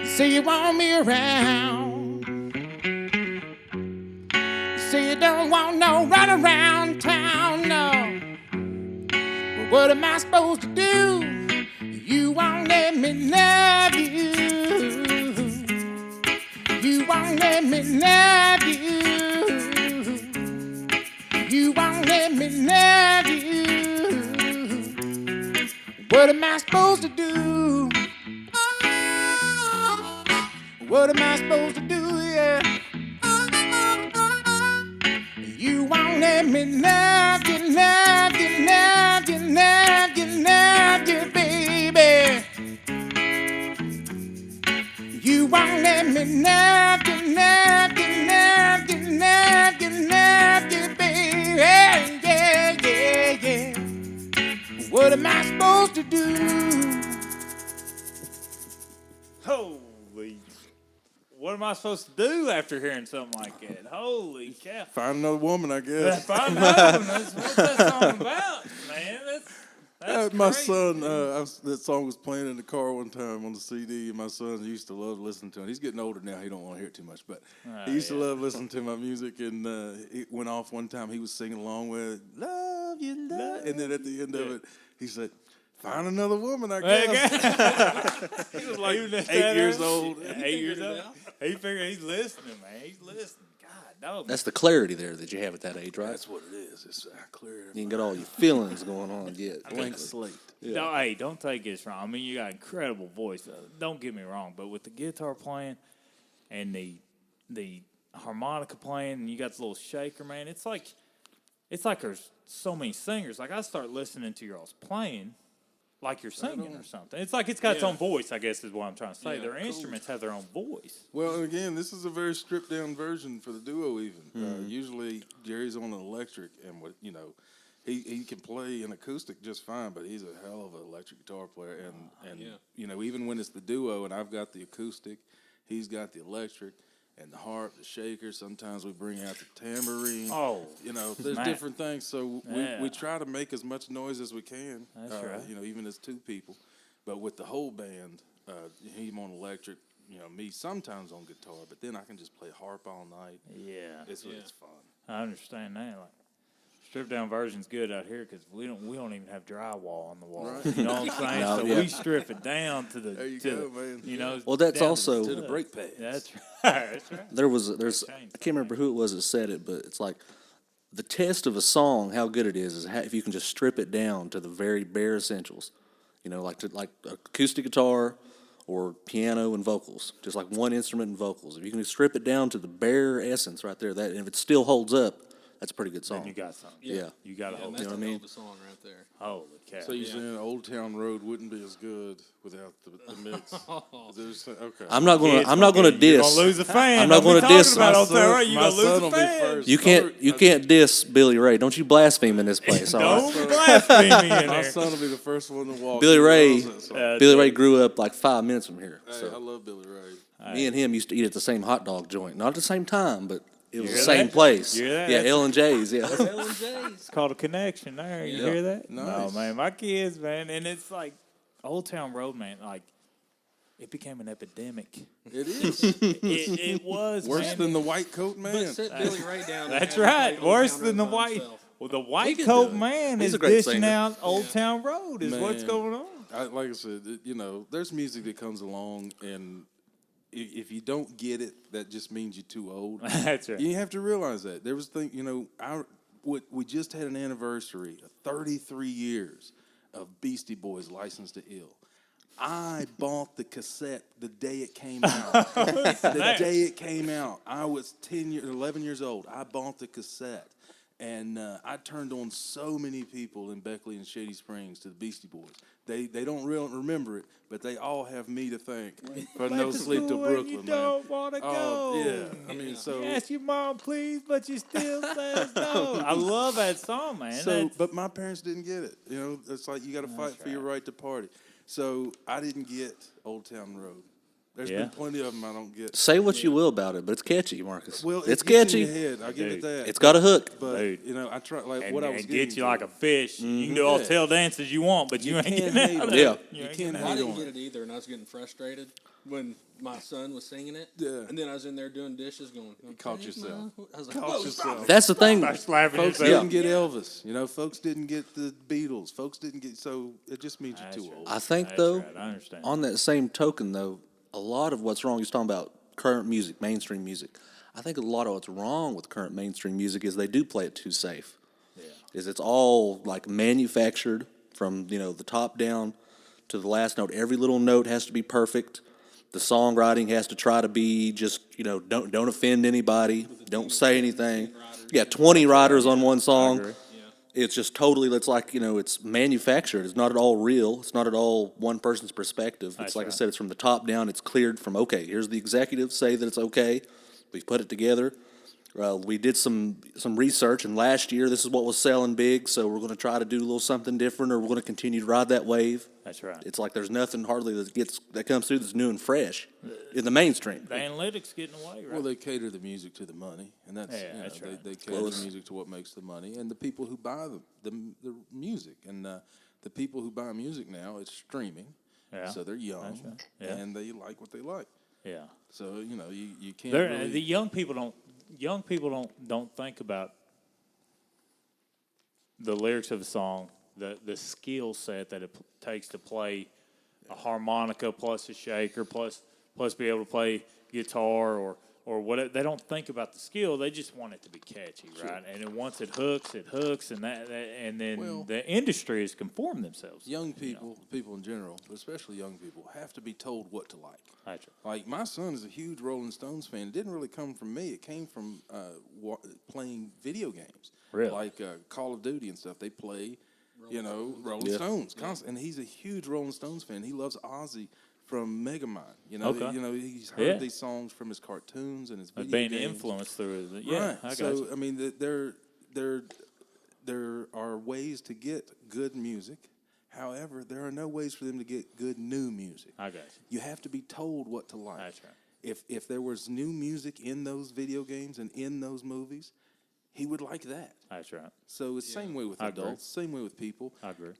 Say you want me around. You say you don't want no run around town. What am I supposed to do? You won't let me love you. You won't let me love you. You won't let me love you. What am I supposed to do? What am I supposed to do? Yeah. You won't let me love you, love you, love you, love you, love you, baby. You won't let me love you, love you, love you, love you, love you, baby. Yeah, yeah, yeah. What am I supposed to do? Holy. What am I supposed to do after hearing something like that? Holy cow. Find another woman, I guess. Five Mountain, what's that song about, man? That's My crazy. son, that song was playing in the car one time on the CD, and my son used to love listening to it. He's getting older now; he don't want to hear it too much, but he used to love listening to my music. And it went off one time. He was singing along with "Love You, Love," and then at the end of it, he said, "Find another woman, I guess." He was like 8 years old. 8 years old. He figured he's listening, man. He's listening. God, dog. That's the clarity there that you have at that age, right? That's what it is. It's clear. You can get all your feelings going on yet. Blank slate. No, hey, don't take this wrong. I mean, you got incredible voice. Don't get me wrong, but with the guitar playing and the harmonica playing, and you got the little shaker, man. It's like there's so many singers. Like I start listening to your all's playing, like you're singing or something. It's like it's got its own voice. I guess is what I'm trying to say. Yeah, Their cool. instruments have their own voice. Well, and again, this is a very stripped down version for the duo. Even usually Jerry's on an electric, and he can play an acoustic just fine, but he's a hell of an electric guitar player. And even when it's the duo, and I've got the acoustic, he's got the electric and the harp, the shaker. Sometimes we bring out the tambourine. Oh, there's man. different things. So Yeah. we try to make as much noise as we can. That's right. Even as two people, but with the whole band, him on electric. Me sometimes on guitar, but then I can just play harp all night. Yeah. It's fun. I understand that. Like, stripped down version's good out here because we don't even have drywall on the wall. Right. You know what I'm saying? No, so yeah. we strip it down to the There you to go, the, man. you know. Well, that's down also- to To the brake pads. That's right. That's right. There's I changed can't remember who it was that said it, but it's like the test of a song, how good it is if you can just strip it down to the very bare essentials. Like acoustic guitar or piano and vocals, just like one instrument and vocals. If you can strip it down to the bare essence right there, and if it still holds up, that's a pretty good song. Then you got something. Yeah. You got to Yeah, hold and that's it. what I the mean? hell of the song right there. Holy cow. So you're saying Old Town Road wouldn't be as good without the mix? Okay. I'm not gonna Kids I'm not gonna you're diss. gonna lose a fan. I'm not Don't be gonna diss talking about my Old Town Road. You my gonna lose son a will be fan. first. You can't diss Billy Ray. Don't you blaspheme in this place, all right? Don't blaspheme me in My there. son will be the first one to walk. Billy He Ray, loves that song. Billy Ray grew up like 5 minutes from here. Hey, So I love Billy Ray. me and him used to eat at the same hot dog joint, not at the same time, but it was hear the same that? place. You hear that? Yeah, That's- L&J's. Yeah. It's called a connection there. You Yeah. hear that? Nice. No, man. My kids, man. And it's like Old Town Road, man. Like, it became an epidemic. It is It was, worse man. than the White Coat But Man. set Billy Ray down. That's and have him right. play Worse Old than the Town Road by white. himself. Well, the White can Coat do it. Man He's is a great dishing singer. out Old Town Road. Is what's Man. going on. Like I said, there's music that comes along, and if you don't get it, that just means you're too old. That's right. You have to realize that. There was we just had an anniversary of 33 years of Beastie Boys License to Ill. I bought the cassette the day it came out. The day it came out, I was 11 years old. I bought the cassette. And I turned on so many people in Beckley and Shady Springs to the Beastie Boys. They don't really remember it, but they all have me to thank for No Sleep Till Brooklyn, You man. don't want to Oh, go. yeah. I mean, so Ask your mom, please, but you still says no. I love that song, man. but my parents didn't get it. It's like you got to fight for your right to party. So I didn't get Old Town Road. There's Yeah. been plenty of them I don't get. Say what you will about it, but it's catchy, Marcus. Well, it's it gets in catchy. your head. I give it Dude. that. It's got a hook. But Dude. I try like and, what I was and getting get you to. like a fish. You can do all Yeah. tail dances you want, but you ain't can't getting hate out of on it. Yeah. You ain't can't getting hate out I of didn't on get it. it either, and I was getting frustrated. when my son was singing it. Yeah. And then I was in there doing dishes going, caught "Okay, yourself. no." I was like, Caught "Whoa, yourself. stop it." That's the thing. Starts laughing Folks yourself. didn't get Elvis. You know, folks didn't get the Beatles. Folks didn't get, so it just means you're too old. I think, That's though, right, I understand. on that same token, though, a lot of what's wrong, he's talking about current music, mainstream music. I think a lot of what's wrong with current mainstream music is they do play it too safe. Is it's all like manufactured from, you know, the top down to the last note. Every little note has to be perfect. The songwriting has to try to be just, you know, don't offend anybody. Don't say anything. Yeah, 20 writers on one song. agree. It's just totally, it's like, you know, it's manufactured. It's not at all real. It's not at all one person's perspective. It's That's like I right. said, it's from the top down. It's cleared from, okay, here's the executives say that it's okay. We've put it together. We did some research, and last year this is what was selling big, so we're going to try to do a little something different, or we're going to continue to ride that wave. That's right. It's like there's nothing hardly that comes through that's new and fresh in the mainstream. The analytics getting away, right? Well, they cater the music to the money, and that's, Yeah, you know, that's right. they cater the music to what makes the money, and the people who buy the music, and the people who buy music now, it's streaming, Yeah, so they're young, that's right. Yeah. and they like what they like. Yeah. So you know, you can't. They're, Really, the young people don't think about the lyrics of a song, the skill set that it takes to play a harmonica plus a shaker plus be able to play guitar or whatever. They don't think about the skill. They just want it to be catchy, right? And then once it hooks, and and then Well, the industry has conformed themselves. young people, people in general, but especially young people, have to be told what to like. That's right. Like, my son is a huge Rolling Stones fan. It didn't really come from me. It came from playing video games. Really? Like Call of Duty and stuff. They play, Rolling Stones constantly. And he's a huge Rolling Stones fan. He loves Ozzy from Megamind. Okay. He's heard these songs from his cartoons and his video Being games. influenced through it. Yeah, Right. I got So, you. I mean, there are ways to get good music. However, there are no ways for them to get good new music. I got you. You have to be told what to like. That's right. If there was new music in those video games and in those movies, he would like that. That's right. So it's the same way with I agree. adults, same way with people. I agree.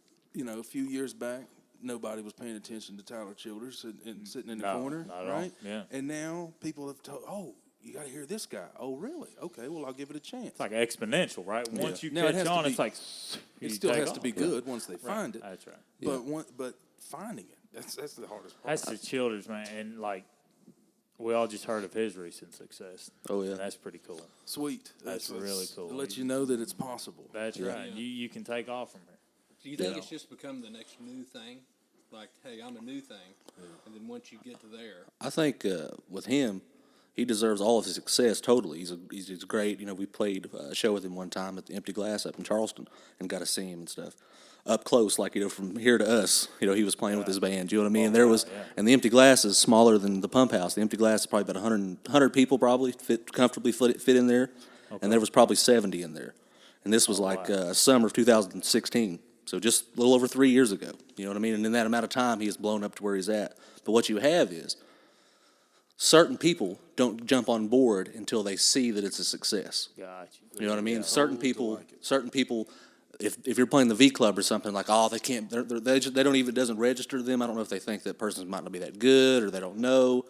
A few years back, nobody was paying attention to Tyler Childers and sitting in the No, corner, not at all. right? Yeah. And now people have told, oh, you got to hear this guy. Oh, really? Okay, well, I'll give it a chance. It's like exponential, right? Once you Now, it catch has to on, be- it's like It you still take has to be off. good once they find it. That's right. But finding it, that's the hardest part. That's the Childers, man, and like we all just heard of his recent success. Oh, yeah. And that's pretty cool. Sweet. That's really cool. To let you know that it's possible. That's right. You can take off from here. Do you think it's just become the next new thing? Like, hey, I'm a new thing. And then once you get to there. I think with him, he deserves all of his success totally. He's great. We played a show with him one time at the Empty Glass up in Charleston and got to see him and stuff up close, like from here to us. He was playing with his band. You know what I mean? There was, and the Empty Glass is smaller than the Pump House. The Empty Glass is probably about 100 people probably comfortably fit in there, and there was probably 70 in there. And this was summer of 2016. So just a little over 3 years ago, you know what I mean? And in that amount of time, he has blown up to where he's at. But what you have is certain people don't jump on board until they see that it's a success. Got you. You know what I mean? Certain people, if you're playing the V Club or something, like, oh, they can't, they don't even, it doesn't register to them. I don't know if they think that person might not be that good or they don't know.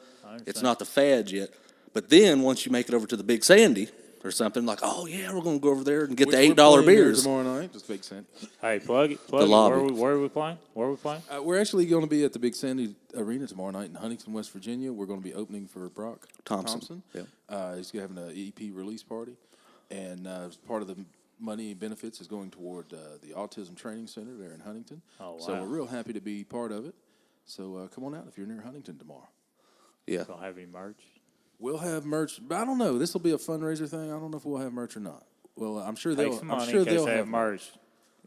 It's not the fad yet. But then once you make it over to the Big Sandy or something, like, oh, yeah, we're going to go over there and get the $8 beers. Tomorrow night, just Big Sandy. Hey, plug it. The lobby. Where are we playing? We're actually going to be at the Big Sandy Arena tomorrow night in Huntington, West Virginia. We're going to be opening for Brock Thompson. Yeah. He's having an EP release party, and part of the money and benefits is going toward the Autism Training Center there in Huntington. Oh, wow. So we're real happy to be part of it. So come on out if you're near Huntington tomorrow. Yeah. Don't have any merch. We'll have merch, but I don't know. This will be a fundraiser thing. I don't know if we'll have merch or not. Well, I'm sure Take they'll. some I'm money sure in case they'll they have have merch.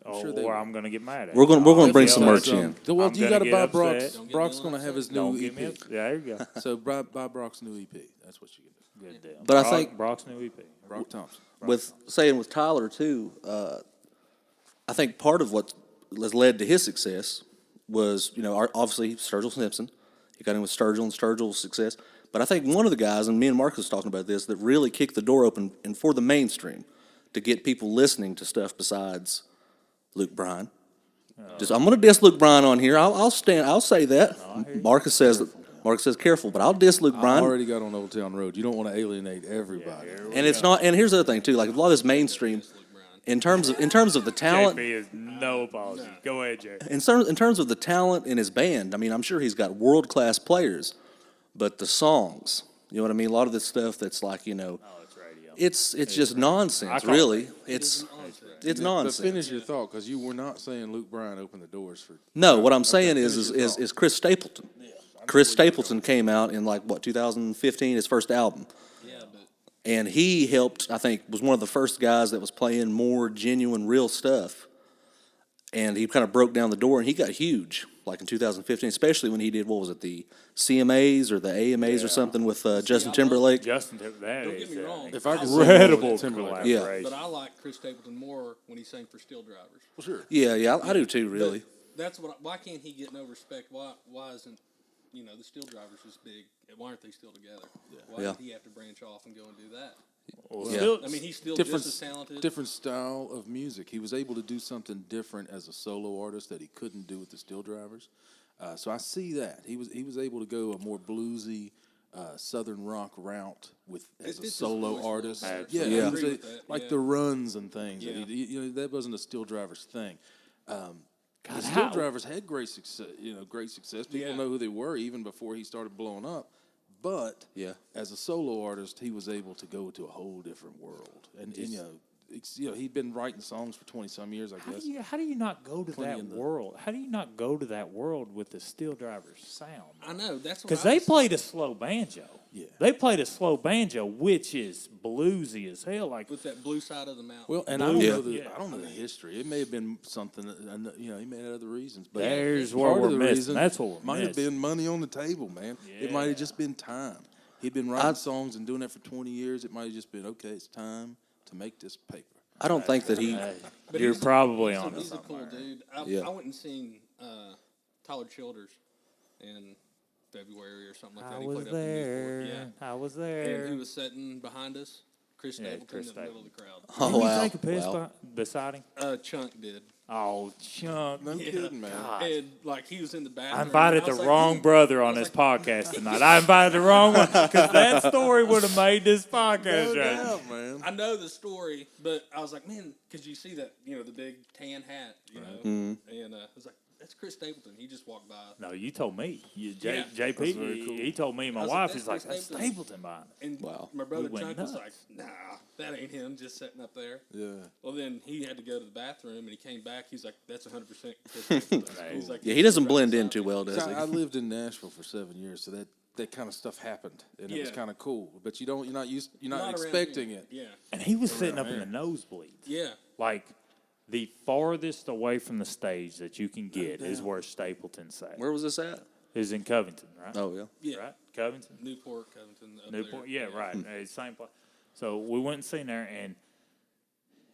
sure they will. I'm going to get mad at We're you. going to bring If some you merch let in. Well, I'm you gonna got to get buy upset. Brock's. Don't get Brock's no going to have his Don't new get me EP. up. There you go. So buy Brock's new EP. That's what you can do. Good deal. But I think- Brock's new EP. Brock Thompson. With Tyler too, I think part of what has led to his success was, obviously Sturgill Simpson. He got in with Sturgill and Sturgill's success. But I think one of the guys, and me and Marcus was talking about this, that really kicked the door open and for the mainstream to get people listening to stuff besides Luke Bryan. I'm going to diss Luke Bryan on here. I'll say that. Marcus says that. Mark says careful, but I'll diss Luke I Bryan. already got on Old Town Road. You don't want to alienate everybody. And it's not. And here's the other thing too. Like a lot of this mainstream, in terms of the talent, JP is no apology. Go ahead, Jay. in terms of the talent in his band. I mean, I'm sure he's got world class players, but the songs, you know what I mean. A lot of this stuff that's like, you know, Oh, it's radio. it's just nonsense. call it Really, it's But nonsense. finish your thought, because you were not saying Luke Bryan opened the doors for. No, what I'm Okay, saying finish is your thought. Chris Stapleton. Chris Stapleton came out in like what 2015, his first album. Yeah, but And he helped, I think, was one of the first guys that was playing more genuine, real stuff. And he kind of broke down the door, and he got huge, like in 2015, especially when he did, what was it, the CMAs or the AMAs or something with Justin Timberlake. Justin, that don't is get me wrong. If I could incredible Timberlake. Yeah. collaboration. But I like Chris Stapleton more when he sang for Steel Drivers. Well, sure. Yeah, I do too, really. That's what. Why can't he get no respect? Why isn't the Steel Drivers is big? Why aren't they still together? Why Yeah. did he have to branch off and go and do that? Well, Yeah. still- I mean, he's still Different, just as talented. different style of music. He was able to do something different as a solo artist that he couldn't do with the Steel Drivers. So I see that he was able to go a more bluesy, southern rock route with as It's a his solo voice, artist. though. Yeah, Yeah. he I was agree with that, like yeah. the runs and things. Yeah. That wasn't a Steel Drivers thing. The God, Steel how- Drivers had great success. Great success. People Yeah. know who they were even before he started blowing up. But Yeah. as a solo artist, he was able to go to a whole different world. And he'd been writing songs for 20-some years, I guess. How do you not go to Plenty that in the- world? How do you not go to that world with the Steel Drivers sound? I know that's what Because I they was- played a slow banjo. Yeah. They played a slow banjo, which is bluesy as hell. Like, with that blue side of the mountain. Well, and I don't Yeah. know the Yeah. I don't know the history. It may have been something. He may have other reasons. But There's part where of we're the missing. reason That's what we're might have missing. been money on the table, man. It might have just been time. He'd been writing songs and doing that for 20 years. It might have just been okay. It's time to make this paper. I don't think that he. But you're he's- probably he's a- on to He's a something. cool dude. Yeah. I went and seen Tyler Childers in February or something like that. I He was played up in Newport. there. I was there. And he was sitting behind us, Chris Yeah, Stapleton, Chris in the middle of the crowd. Oh Didn't wow! you take a piss Wow. beside him? Chunk did. Oh, Chunk. No kidding, man. And like he was in the bathroom. I invited I the was like, wrong "Dude," brother on I this was like, podcast tonight. I invited the wrong one because that story would have made this podcast No right. doubt, man. I know the story, but I was like, man, because you see that, the big tan hat, Mm-hmm. and I was like, that's Chris Stapleton. He just walked by. No, you told me. Yeah. JP, That's very cool. he told me and my I was wife. like, He's like, that's that's Stapleton. Stapleton behind it. And Wow. my brother We went Chunk was nuts. like, nah, that ain't him, just sitting up there. Yeah. Well, then he had to go to the bathroom, and he came back. He's like, that's 100% Chris Stapleton. He's like, Yeah, he doesn't blend in too well, does So he? I lived in Nashville for 7 years, so that kind of stuff happened, and it was Yeah. kind of cool. But you're not Not around expecting here. it. Yeah. And he was sitting up in the nosebleeds. Yeah. Like, the farthest away from the stage that you can get is where Stapleton sat. Where was this at? Is in Covington, right? Oh yeah. Yeah. Right? Covington? Newport, Covington. Up Newport? there. Yeah, right. Same place. So we went and seen there, and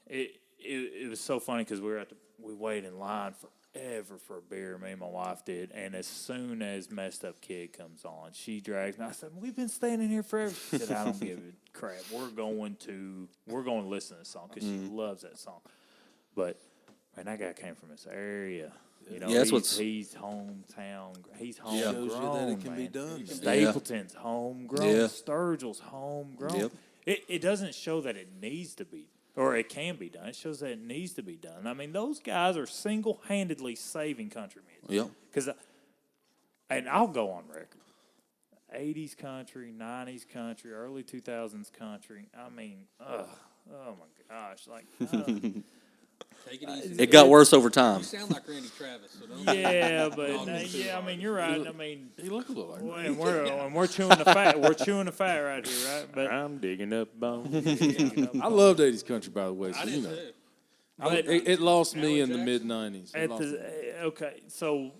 it was so funny because we waited in line forever for a beer. Me and my wife did, and as soon as Messed Up Kid comes on, she drags me. I said, "We've been standing here forever." She said, "I don't give a crap. We're going to listen to this song because she loves that song." But man, that guy came from this area. You know, Yeah, that's what's- he's hometown. He's Shows you homegrown. that it can be man. done, man. Stapleton's homegrown. Yeah. Sturgill's homegrown. Yep. It doesn't show that it needs to be, or it can be done. It shows that it needs to be done. I mean, those guys are single-handedly saving country music. Yep. Because, and I'll go on record. 80s country, 90s country, early 2000s country. I mean, oh my gosh, like, Take it easy. It got worse over time. You sound like Randy Travis, so don't. yeah, but Don't get too yeah, I hard. mean, you're right. I mean, He looked a little like that. and we're chewing the fat. We're chewing the fat right here, right? But I'm digging up bones. I loved 80s country, by the way. So, I did too. But- it lost me in the Alan mid 90s. at okay, so,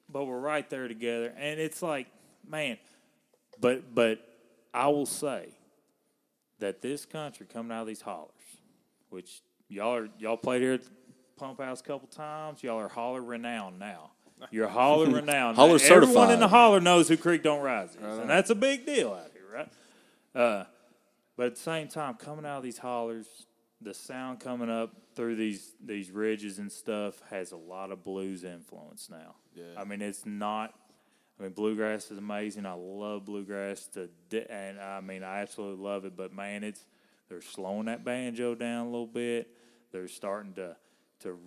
but we're right there together, and it's like, man, but I will say that this country coming out of these hollers, which y'all played here at the Pump House a couple times, y'all are holler renowned now. You're holler renowned. Holler Now, everyone certified. in the holler knows who Creek Don't Rise is, and that's a big deal out here, right? But at the same time, coming out of these hollers, the sound coming up through these ridges and stuff has a lot of blues influence now. Yeah. I mean, it's not. I mean, bluegrass is amazing. I love bluegrass, and I mean, I absolutely love it. But man, they're slowing that banjo down a little bit. They're starting to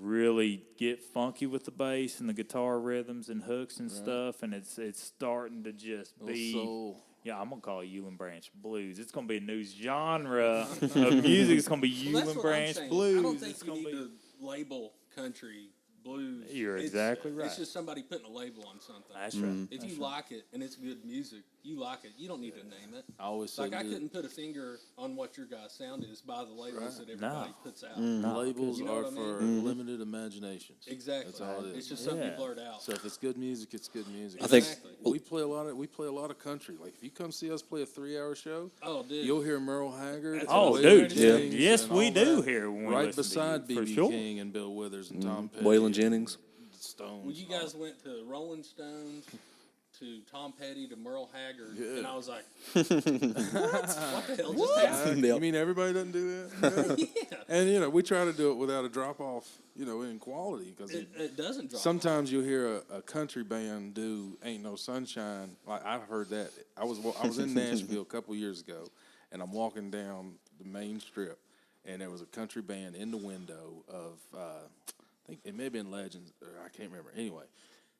really get funky with the bass and the guitar rhythms and hooks and stuff, and it's starting to just be. Soul. Yeah, I'm gonna call it Ulan Branch Blues. It's gonna be a new genre of music. It's gonna be Well, that's Ulan what Branch I'm saying. Blues. I don't think It's you gonna need be. to label country blues. You're exactly right. It's just somebody putting a label on something. That's right. If you like it and it's good music, you like it. You don't need to name it. I always say Like I that couldn't put a finger on what your guys' sound is by the labels that everybody No. puts out. labels You know are what I for mean? limited imaginations. Exactly. That's all it is. It's just something you Yeah. blurt out. So if it's good music, it's good music. I think- Exactly. we play a lot of country. Like if you come see us play a 3-hour show, Oh, dude. you'll hear Merle Haggard. Oh, and dude. Waylon Yeah. Jennings Yes, and we all do that, here when we right listen to beside you, for BB sure. King and Bill Withers and Tom Petty. Waylon and Jennings. Stones. When you guys went to Rolling Stones, to Tom Petty, to Merle Haggard, and I was like, what the hell just happened? You mean everybody doesn't do that? Yeah. And we try to do it without a drop off, in quality because It doesn't drop. sometimes you'll hear a country band do "Ain't No Sunshine." Like I've heard that. I was in Nashville a couple years ago, and I'm walking down the main strip, and there was a country band in the window of I think it may have been Legends, or I can't remember. Anyway,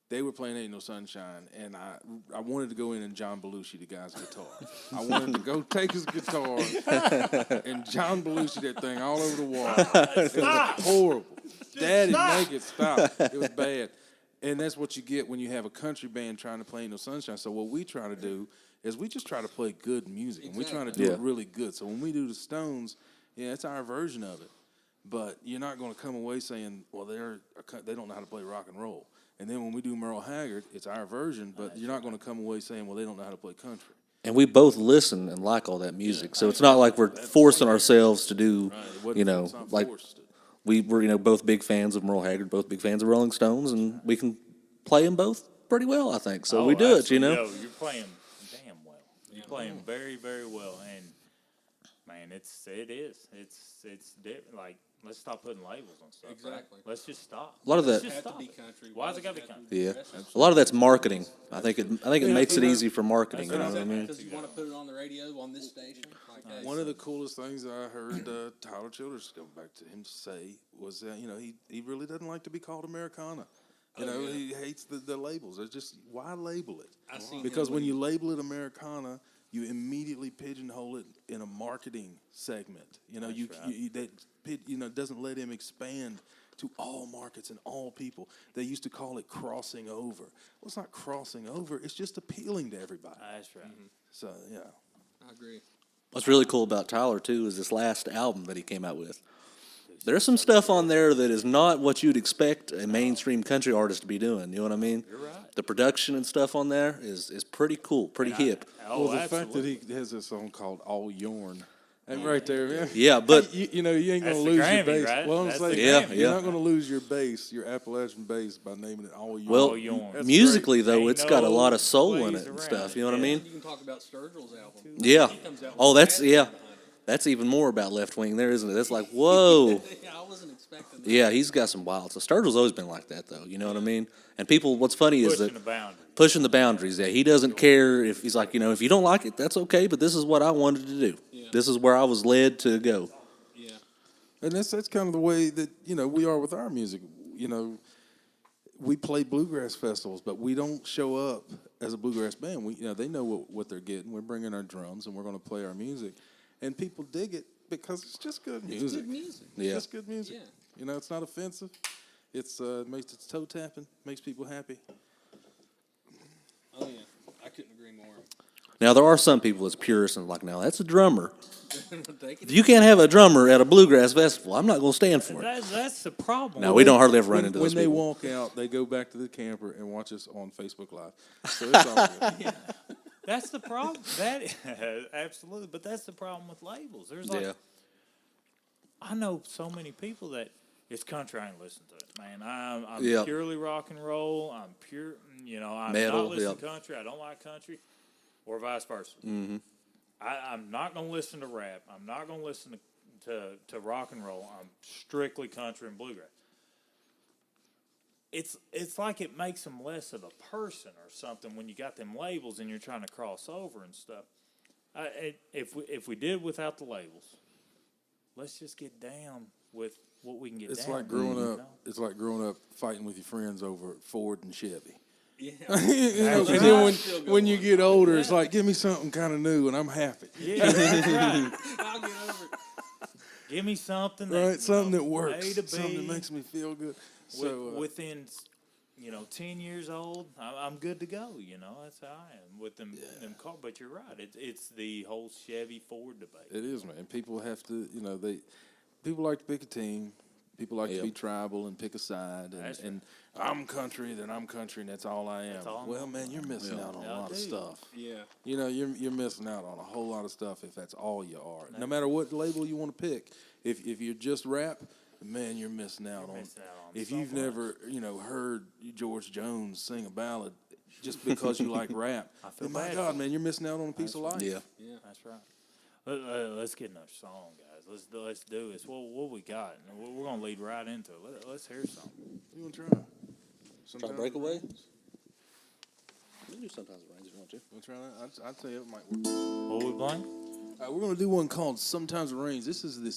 they were playing "Ain't No Sunshine," and I wanted to go in and John Belushi, the guy's guitar. I wanted to go take his guitar and John Belushi that thing all over the wall. It was horrible. Daddy, make it stop. It was bad. And that's what you get when you have a country band trying to play "Ain't No Sunshine." So what we try to do is we just try to play good music, and we try to do Yeah. it really good. So when we do the Stones, it's our version of it. But you're not going to come away saying, well, they don't know how to play rock and roll. And then when we do Merle Haggard, it's our version, but you're not going to come away saying, well, they don't know how to play country. And we both listen and like all that music, so it's not like we're forcing ourselves to do, It's not like forced. we're both big fans of Merle Haggard, both big fans of Rolling Stones, and we can play them both pretty well, I think. So we do it, absolutely. Yo, you're playing damn well. You're playing very, very well, and man, it's different. Like, let's stop putting labels on stuff. Right? Exactly. Let's just stop. A lot of Let's that- just Have to stop be it. country. Why's it gotta be country? Yeah, a lot of that's marketing. I think it makes it easy for marketing. You know That's what I mean? Because you want to put it on the radio on this station. Like, hey, One of the coolest things I heard Tyler Childers go back to him say was that, he really doesn't like to be called Americana. He hates the labels. It's just, why label it? I seen Because him when you label it Americana, you immediately pigeonhole it in a marketing segment. That doesn't let him expand to all markets and all people. They used to call it crossing over. Well, it's not crossing over. It's just appealing to everybody. That's right. So, yeah. I agree. What's really cool about Tyler too is this last album that he came out with. There's some stuff on there that is not what you'd expect a mainstream country artist to be doing. You know what I mean? You're right. The production and stuff on there is pretty cool, pretty hip. Oh, Well, the fact that absolutely. he has a song called "All Yourn," and right there, man. Yeah, but you ain't That's gonna the lose Grammy, your bass. right? Well, I'm That's saying, the Yeah, Grammy. yeah. you're not gonna lose your bass, your Appalachian bass, by naming it "All Yourn." well, All Yourn. That's musically great. though, Ain't it's got a no lot of soul in ways it and around stuff. it. You know what I Yeah. mean? You can talk about Sturgill's album. Yeah. He comes out Oh, with that's Madison yeah. behind it. That's even more about Left Wing there, isn't it? That's like whoa. Yeah, I wasn't expecting that. Yeah, he's got some wild. So Sturgill's always been like that, though. You know what I mean? And people, what's funny is Pushing that the boundary. pushing the boundaries. Yeah, he doesn't care if he's like, if you don't like it, that's okay. But this is what I wanted to do. Yeah. This is where I was led to go. Yeah. And that's kind of the way that we are with our music. We play bluegrass festivals, but we don't show up as a bluegrass band. They know what they're getting. We're bringing our drums and we're going to play our music, and people dig it because it's just good music. Good music. Yeah. Just good music. Yeah. It's not offensive. It's makes its toe tapping, makes people happy. Oh, yeah. I couldn't agree more. Now there are some people that's purists and like, now that's a drummer. Take it. If you can't have a drummer at a bluegrass festival, I'm not going to stand for it. That's the problem. No, we don't hardly ever run When, into when those they people. walk out, they go back to the camper and watch us on Facebook Live. So it's all good. That's the problem. That absolutely, but that's the problem with labels. There's like, Yeah. I know so many people that it's country. I ain't listen to it, man. I'm Yep. purely rock and roll. I'm pure. I'm Metal, not listening yep. to country. I don't like country, or vice versa. Mm-hmm. I'm not gonna listen to rap. I'm not gonna listen to rock and roll. I'm strictly country and bluegrass. it's like it makes them less of a person or something when you got them labels and you're trying to cross over and stuff. If we did without the labels, let's just get down with what we can get. It's down like with, growing you up. know? It's like growing up fighting with your friends over Ford and Chevy. Yeah. You know, That's and right. then when you get older, it's like, give me something kind of new, and I'm happy. Yeah, that's right. I'll get over it. Give me something that, Right, something that A works, to B, something that makes me feel good. So within 10 years old, I'm good to go. That's how I am with them cars. But you're right. It's the whole Chevy Ford debate. it is, man. People have to, people like to pick a team. People like to be tribal and pick a side. And I'm country, then I'm country, and that's all I am. all I'm Well, man, you're missing out on a lot of stuff. Yeah. You're missing out on a whole lot of stuff if that's all you are. No matter what label you want to pick, if you're just rap, man, you're missing out on. If so you've much. never, heard George Jones sing a ballad just because you like rap, feel then my bad God, for man, you're missing out on a piece of life. Yeah. Yeah. That's right. Let's get another song, guys. Let's do this. What we got? We're gonna lead right into it. Let's hear something. You want to try? Try Sometimes Breakaway? it rains. We can do Sometimes It Rains if you want to. Want to try that? I'll tell you, it might work. What we playing? We're going to do one called Sometimes It Rains. This is the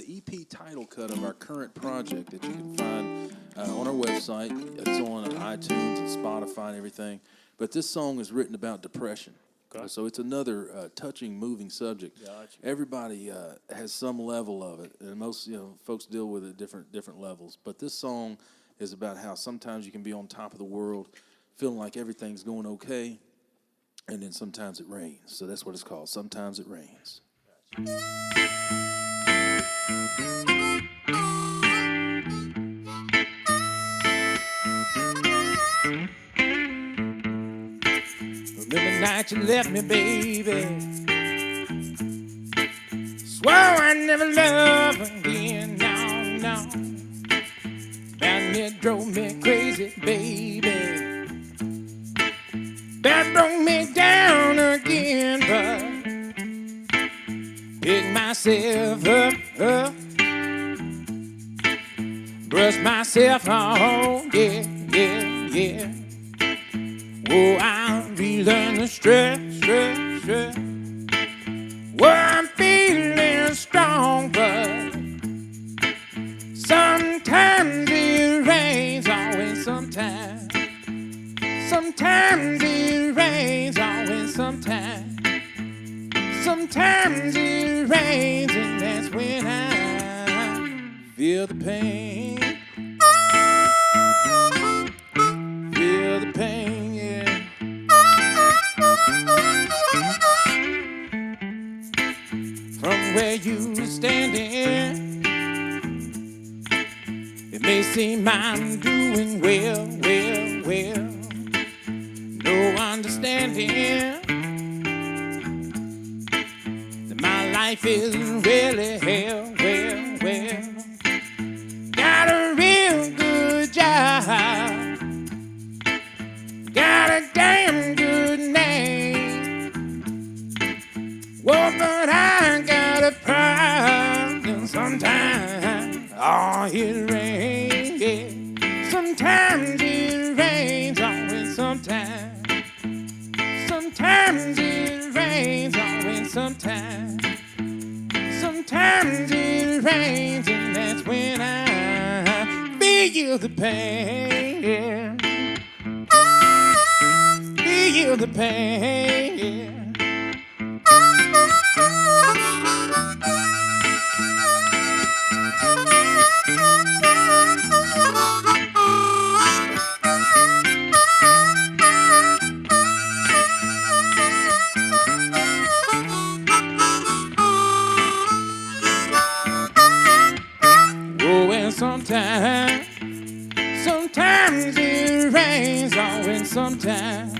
EP title cut of our current project that you can find on our website. It's on iTunes and Spotify and everything. But this song is written about depression. Okay. So it's another touching, moving subject. Gotcha. Everybody has some level of it, and most folks deal with it at different levels. But this song is about how sometimes you can be on top of the world, feeling like everything's going okay, and then sometimes it rains. So that's what it's called. Sometimes it rains. Remember the night you left me, baby. Swore I'd never love again. No. And it drove me crazy, baby. That broke me down again, but pick myself up, brush myself off, yeah. Oh, I relearn the stress. Well, I'm feeling strong, but sometimes it rains, always sometimes. Sometimes it rains, always sometimes. Sometimes it rains, and that's when I feel the pain. Feel the pain, yeah. From where you standing, it may seem I'm doing well. No understanding that my life is really hell. Well, got a real good job, got a damn good name. Well, but I got a problem sometimes. Oh, it rains, yeah. Sometimes it rains, always sometimes. Sometimes it rains, always sometimes. Sometimes it rains, and that's when I feel the pain, yeah. Feel the pain, yeah. Oh, and sometimes it rains, always sometimes.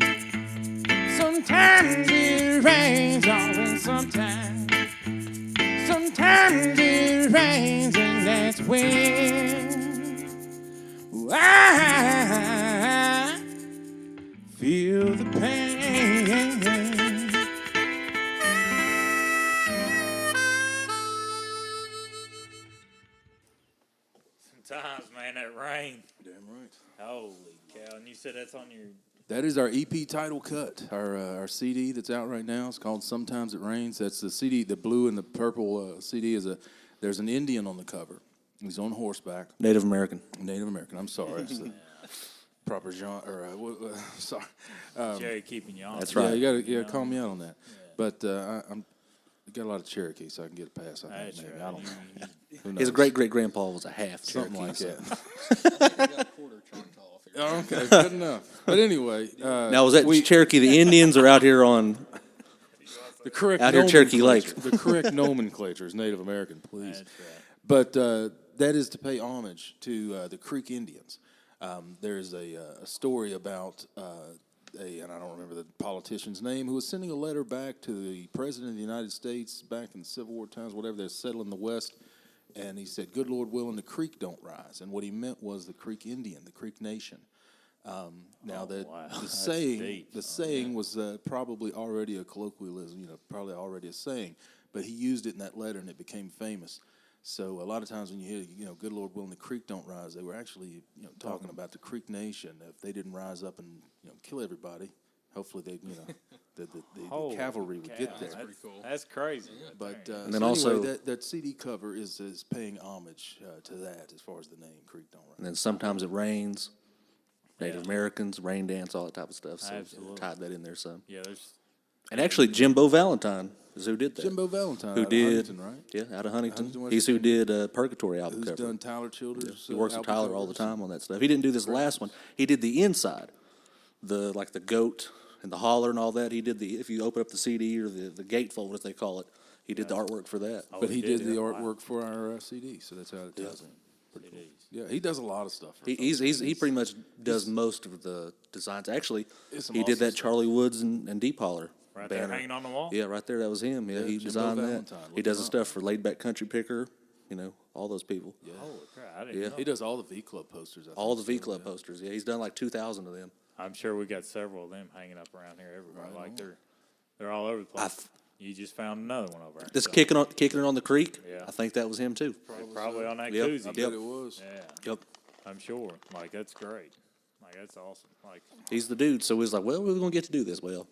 Sometimes it rains, always sometimes. Sometimes it rains, and that's when I feel the pain. times, man. That rain. Damn right. Holy cow! And you said that's on your. That is our EP title cut, our CD that's out right now. It's called "Sometimes It Rains." That's the CD. The blue and the purple CD is there's an Indian on the cover. He's on horseback. Native American. Native American. I'm sorry. It's the proper genre. Sorry. Jerry keeping you on. That's Yeah, right. you gotta call me out on that. But I got a lot of Cherokee, so I can get a pass. I That's think. Maybe. right. I don't know. Who His knows? great-great-grandpa was a half Something Cherokee, like so- that. I got a quarter Choctaw. If you're- Oh, okay, good enough. But anyway, Now, was that Cherokee the Indians or out here on? the correct out here Cherokee Lake? nomenclature- The correct nomenclature is Native American, please. That's right. But that is to pay homage to the Creek Indians. There's a story about and I don't remember the politician's name, who was sending a letter back to the President of the United States back in Civil War times, whatever, they're settling the West. And he said, "Good Lord willing, the Creek don't rise." And what he meant was the Creek Indian, the Creek Nation. Now the That's saying, deep. the saying was probably already a colloquialism, probably already a saying, but he used it in that letter and it became famous. So a lot of times when you hear, "Good Lord willing, the Creek don't rise," they were actually, talking about the Creek Nation. If they didn't rise up and, kill everybody, hopefully they, the Holy cavalry would get cow, there. Pretty cool. That's crazy. But And then so also- anyway, that CD cover is paying homage to that as far as the name Creek Don't Rise. And then sometimes it rains. Native Americans, rain dance, all that type of stuff. So Absolutely. tied that in there some. Yeah, there's. And actually, Jimbo Valentine is who did that. Jimbo Valentine, who out of did? Huntington, right? Yeah, out of Huntington. Huntington, West He's who did Purgatory album Who's cover. done Tyler Childers? He works with album Tyler all the covers? time on that stuff. He didn't do this last one. He did the inside, the goat and the holler and all that. He did if you open up the CD or the gatefold as they call it, he did the artwork for that. But he did the yeah. artwork for our CD, so that's how it tells him. It is. Yeah, he does a lot of stuff. For He pretty much does most of the designs. Actually, It's some he did awesome that stuff. Charlie Woods and Deep Holler Right there, banner. hanging on the wall. Yeah, right there. That was him. Yeah, he Jimbo designed Valentine. that. He Look does him the up. stuff for Laid Back Country Picker. All those people. Yeah. Holy crap! I didn't Yeah. know. He does all the V Club posters. I All the think, V so, Club yeah. posters. Yeah, he's done like 2,000 of them. I'm sure we got several of them hanging up around here everywhere. Like they're all over the place. You just found another one over there. This So, kicking it on the creek. Yeah. I think that was him too. probably on that Yep. koozie. I Yep. bet it was. Yeah, Yep. I'm sure. Like that's great. Like that's awesome. Like He's the dude. So he's like, well, we're gonna get to do this. Well,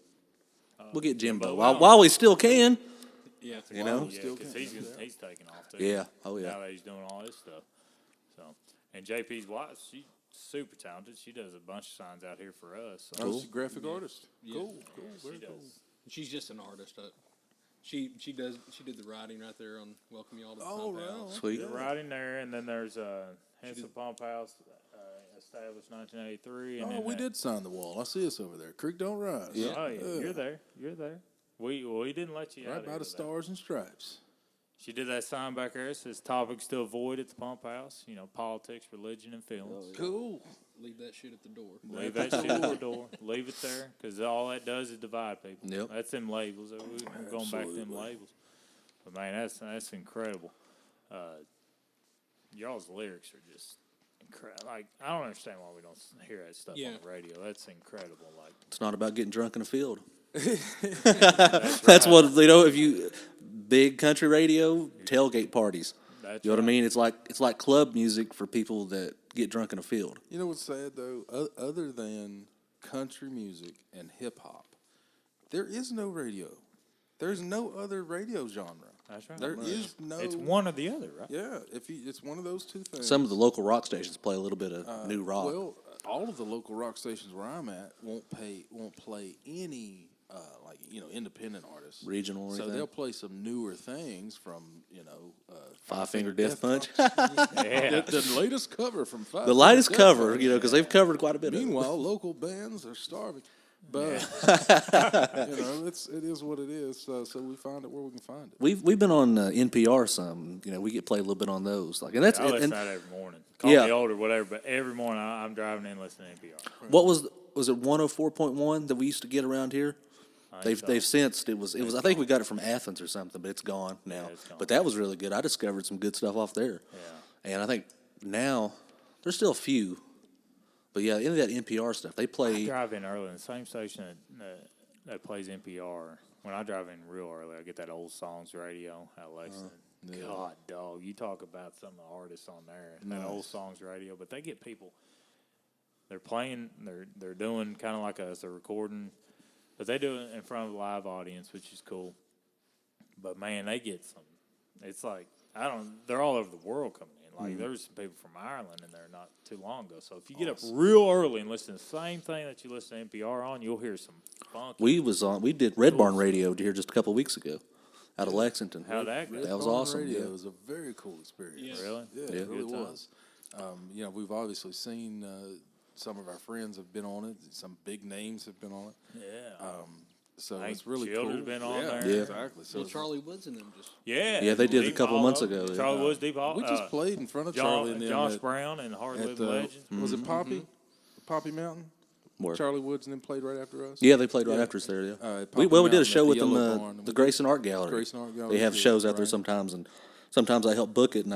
we'll get Jimbo Jimbo while we still can. Yeah, it's a You lot. know? yeah, still because can, he's taking off too. Yeah. Oh yeah. Now that he's doing all this stuff. So and JP's wife, she's super talented. She does a bunch of signs out here for us. So Oh, she's a graphic artist. Cool, cool, she very cool. does. She's just an artist. She did the writing right there on Welcome Y'all to the Oh, Pump right House. Sweet. Right in there, and then there's Henson Pump House, established 1983. And Oh, then we that- did sign the wall. I see us over there. Creek Don't Rise. Oh, yeah, you're there. You're there. We didn't let you out Right of by here the with that. Stars and Stripes. She did that sign back there. It says topics to avoid at the pump house. Politics, religion, and films. Cool. Leave that shit at the door. Leave that shit at the door. Leave it there, because all that does is divide people. Yep. That's them labels. We're going back to them labels. But man, that's incredible. Y'all's lyrics are just incredible. Like I don't understand why we don't hear that stuff Yeah. on the radio. That's incredible. Like It's not about getting drunk in a field. That's what if you big country radio tailgate parties. that's You know what I right. mean? It's like club music for people that get drunk in a field. You know what's sad though? Other than country music and hip hop, there is no radio. There's no other radio genre. That's right. There is no. It's one or the other, right? Yeah, it's one of those two things. Some of the local rock stations play a little bit of new rock. Well, all of the local rock stations where I'm at won't play any independent artists. Regional or So anything? they'll play some newer things from Five Finger Death Punch. Yeah. the latest cover from Five. The lightest Death cover, Punch. because they've covered quite a bit of it. Meanwhile, local bands are starving. But it is what it is. So we find it where we can find it. We've been on NPR some. We get played a little bit on those. And that's I listen and to that every morning. Call Yeah. me old or whatever, but every morning I'm driving in listening to NPR. what was it 104.1 that we used to get around here? They've so. since it was I think we got it from Athens or something, but it's gone now. it's gone. But that was really good. I discovered some good stuff off there. Yeah. And I think now there's still a few. But yeah, any of that NPR stuff, they I play. drive in early, and the same station that plays NPR. When I drive in real early, I get that old songs radio out of Lexington. God, dog, you talk about some of the artists on there, that old songs radio, but they get people. They're playing. They're doing kind of like us. They're recording, but they do it in front of a live audience, which is cool. But man, they get some. It's like they're all over the world coming in. Like there's some people from Ireland in there not too long ago. So if you get up real early and listen to the same thing that you listen to NPR on, you'll hear some funky. We did Red Barn Radio here just a couple of weeks ago, out of Lexington. How'd that go? That was Barn awesome. Radio. Yeah. It was a very cool experience. Really? Yeah, Yeah. it really Good time. was. We've obviously seen some of our friends have been on it. Some big names have been on it. Yeah. So I think it's really Childer's cool. been on yeah, there. Yeah. Exactly. So Well, it's- Charlie Woods and them just. Yeah, they did a Deep couple Hollow. months ago, yeah. Charlie Woods, Deep Hollow. we just played in front of Charlie and them Josh at, Brown and Hard at Living Legends. was it Poppy? Poppy Mountain? Where? Charlie Woods and then played right after us? Yeah, they played right after us there. Yeah. Poppy we did Mountain a show at with the them, Yellow Barn. the Grayson Art Gallery. Grayson Art Gallery, They have yeah, shows out there right. sometimes, and sometimes I help book it. And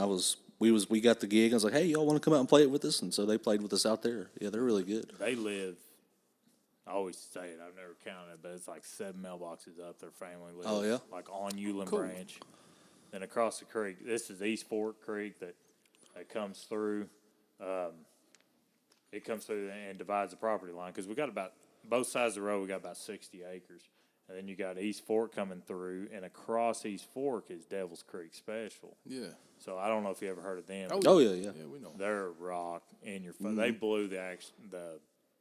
we got the gig. I was like, hey, y'all want to come out and play it with us? And so they played with us out there. Yeah, they're really good. They live. I always say it. I've never counted, but it's like 7 mailboxes up. Their family lives. Oh, yeah? Like on Ulen Branch. Then across the creek. This is East Fork Creek that comes through. It comes through and divides the property line because we got about both sides of the road. We got about 60 acres, and then you got East Fork coming through, and across East Fork is Devil's Creek Special. Yeah. So I don't know if you ever heard of them. Oh, yeah. Yeah, we know. They're rock in your face. They blew